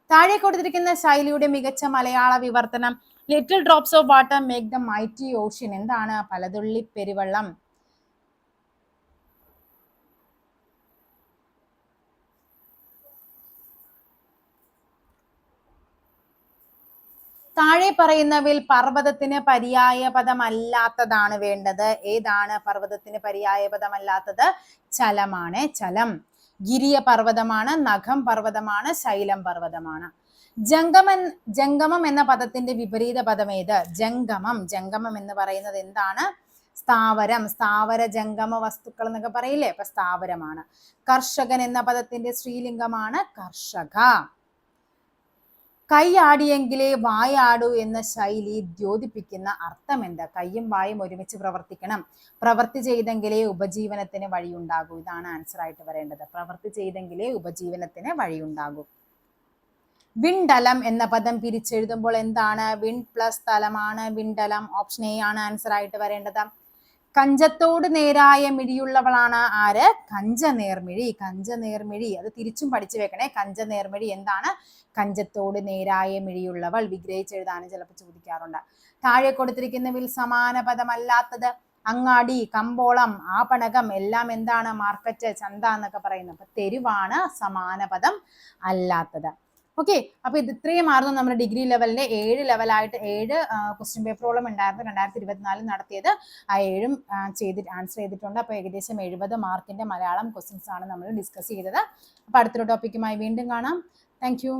താഴെ കൊടുത്തിരിക്കുന്ന ശൈലിയുടെ മികച്ച മലയാള വിവർത്തനം. Little drops of water make the mighty ocean. എന്താണ്? പലതുള്ളി പെരുവെള്ളം. താഴെ പറയുന്നവയിൽ പർവ്വതത്തിന് പര്യായ പദമല്ലാത്തതാണ് വേണ്ടത്. ഏതാണ് പർവ്വതത്തിന് പര്യായ പദമല്ലാത്തത്? ചലമാണ്. ചലം. ഗിരിയ പർവ്വതമാണ്, നഖം പർവ്വതമാണ്, ശൈലം പർവ്വതമാണ്. ജംഗമം എന്ന പദത്തിന്റെ വിപരീത പദം ഏത്? ജംഗമം എന്ന് പറയുന്നത് എന്താണ്? സ്ഥാവര ജംഗമ വസ്തുക്കൾ എന്നൊക്കെ പറയില്ലേ, അപ്പൊ സ്ഥാവരമാണ്. കർഷകൻ എന്ന പദത്തിന്റെ സ്ത്രീലിംഗമാണ് കർഷക. കൈ ആടിയെങ്കിലേ വായാടൂ എന്ന ശൈലി ദ്യോതിപ്പിക്കുന്ന അർത്ഥം എന്താ? കൈയും വായും ഒരുമിച്ച് പ്രവർത്തിക്കണം. പ്രവൃത്തി ചെയ്തെങ്കിലേ ഉപജീവനത്തിന് വഴിയുണ്ടാകൂ. ഇതാണ് ആൻസർ ആയിട്ട് വരേണ്ടത്. പ്രവൃത്തി ചെയ്തെങ്കിലേ ഉപജീവനത്തിന് വഴിയുണ്ടാകൂ. വിണ്ടലം എന്ന പദം പിരിച്ചെഴുതുമ്പോൾ എന്താണ്? വിൺ പ്ലസ് തലമാണ് വിണ്ടലം. ഓപ്ഷൻ എ ആണ് ആൻസർ ആയിട്ട് വരേണ്ടത്. കഞ്ചത്തോട് നേരായ മിഴിയുള്ളവളാണ് ആര്? കഞ്ചനേർമിഴി. അത് തിരിച്ചും പഠിച്ചു വെക്കണേ. കഞ്ചനേർമിഴി എന്താണ്? കഞ്ചത്തോട് നേരായ മിഴിയുള്ളവൾ. വിഗ്രഹിച്ചെഴുതാനും ചിലപ്പോൾ ചോദിക്കാറുണ്ട്. താഴെ കൊടുത്തിരിക്കുന്നവയിൽ സമാന പദമല്ലാത്തത്. അങ്ങാടി, കമ്പോളം, ആപണകം എല്ലാം എന്താണ്? മാർക്കറ്റ്, ചന്ത എന്നൊക്കെ പറയുന്നത്. അപ്പൊ തെരുവാണ് സമാന പദം അല്ലാത്തത്. ഓക്കെ, അപ്പൊ ഇത് ഇത്രയുമായിരുന്നു നമ്മുടെ ഡിഗ്രി ലെവലിന്റെ 7 ലെവലായിട്ട് 7 ക്വസ്റ്റ്യൻ പേപ്പറോളം ഉണ്ടായിരുന്നു 2024 നടത്തിയത്. ആ 7ഉം ആൻസർ ചെയ്തിട്ടുണ്ട്. അപ്പൊ ഏകദേശം 70 മാർക്കിന്റെ മലയാളം ക്വസ്റ്റ്യൻസ് ആണ് നമ്മൾ ഡിസ്കസ് ചെയ്തത്. അപ്പൊ അടുത്തൊരു ടോപ്പിക്കുമായി വീണ്ടും കാണാം. Thank you.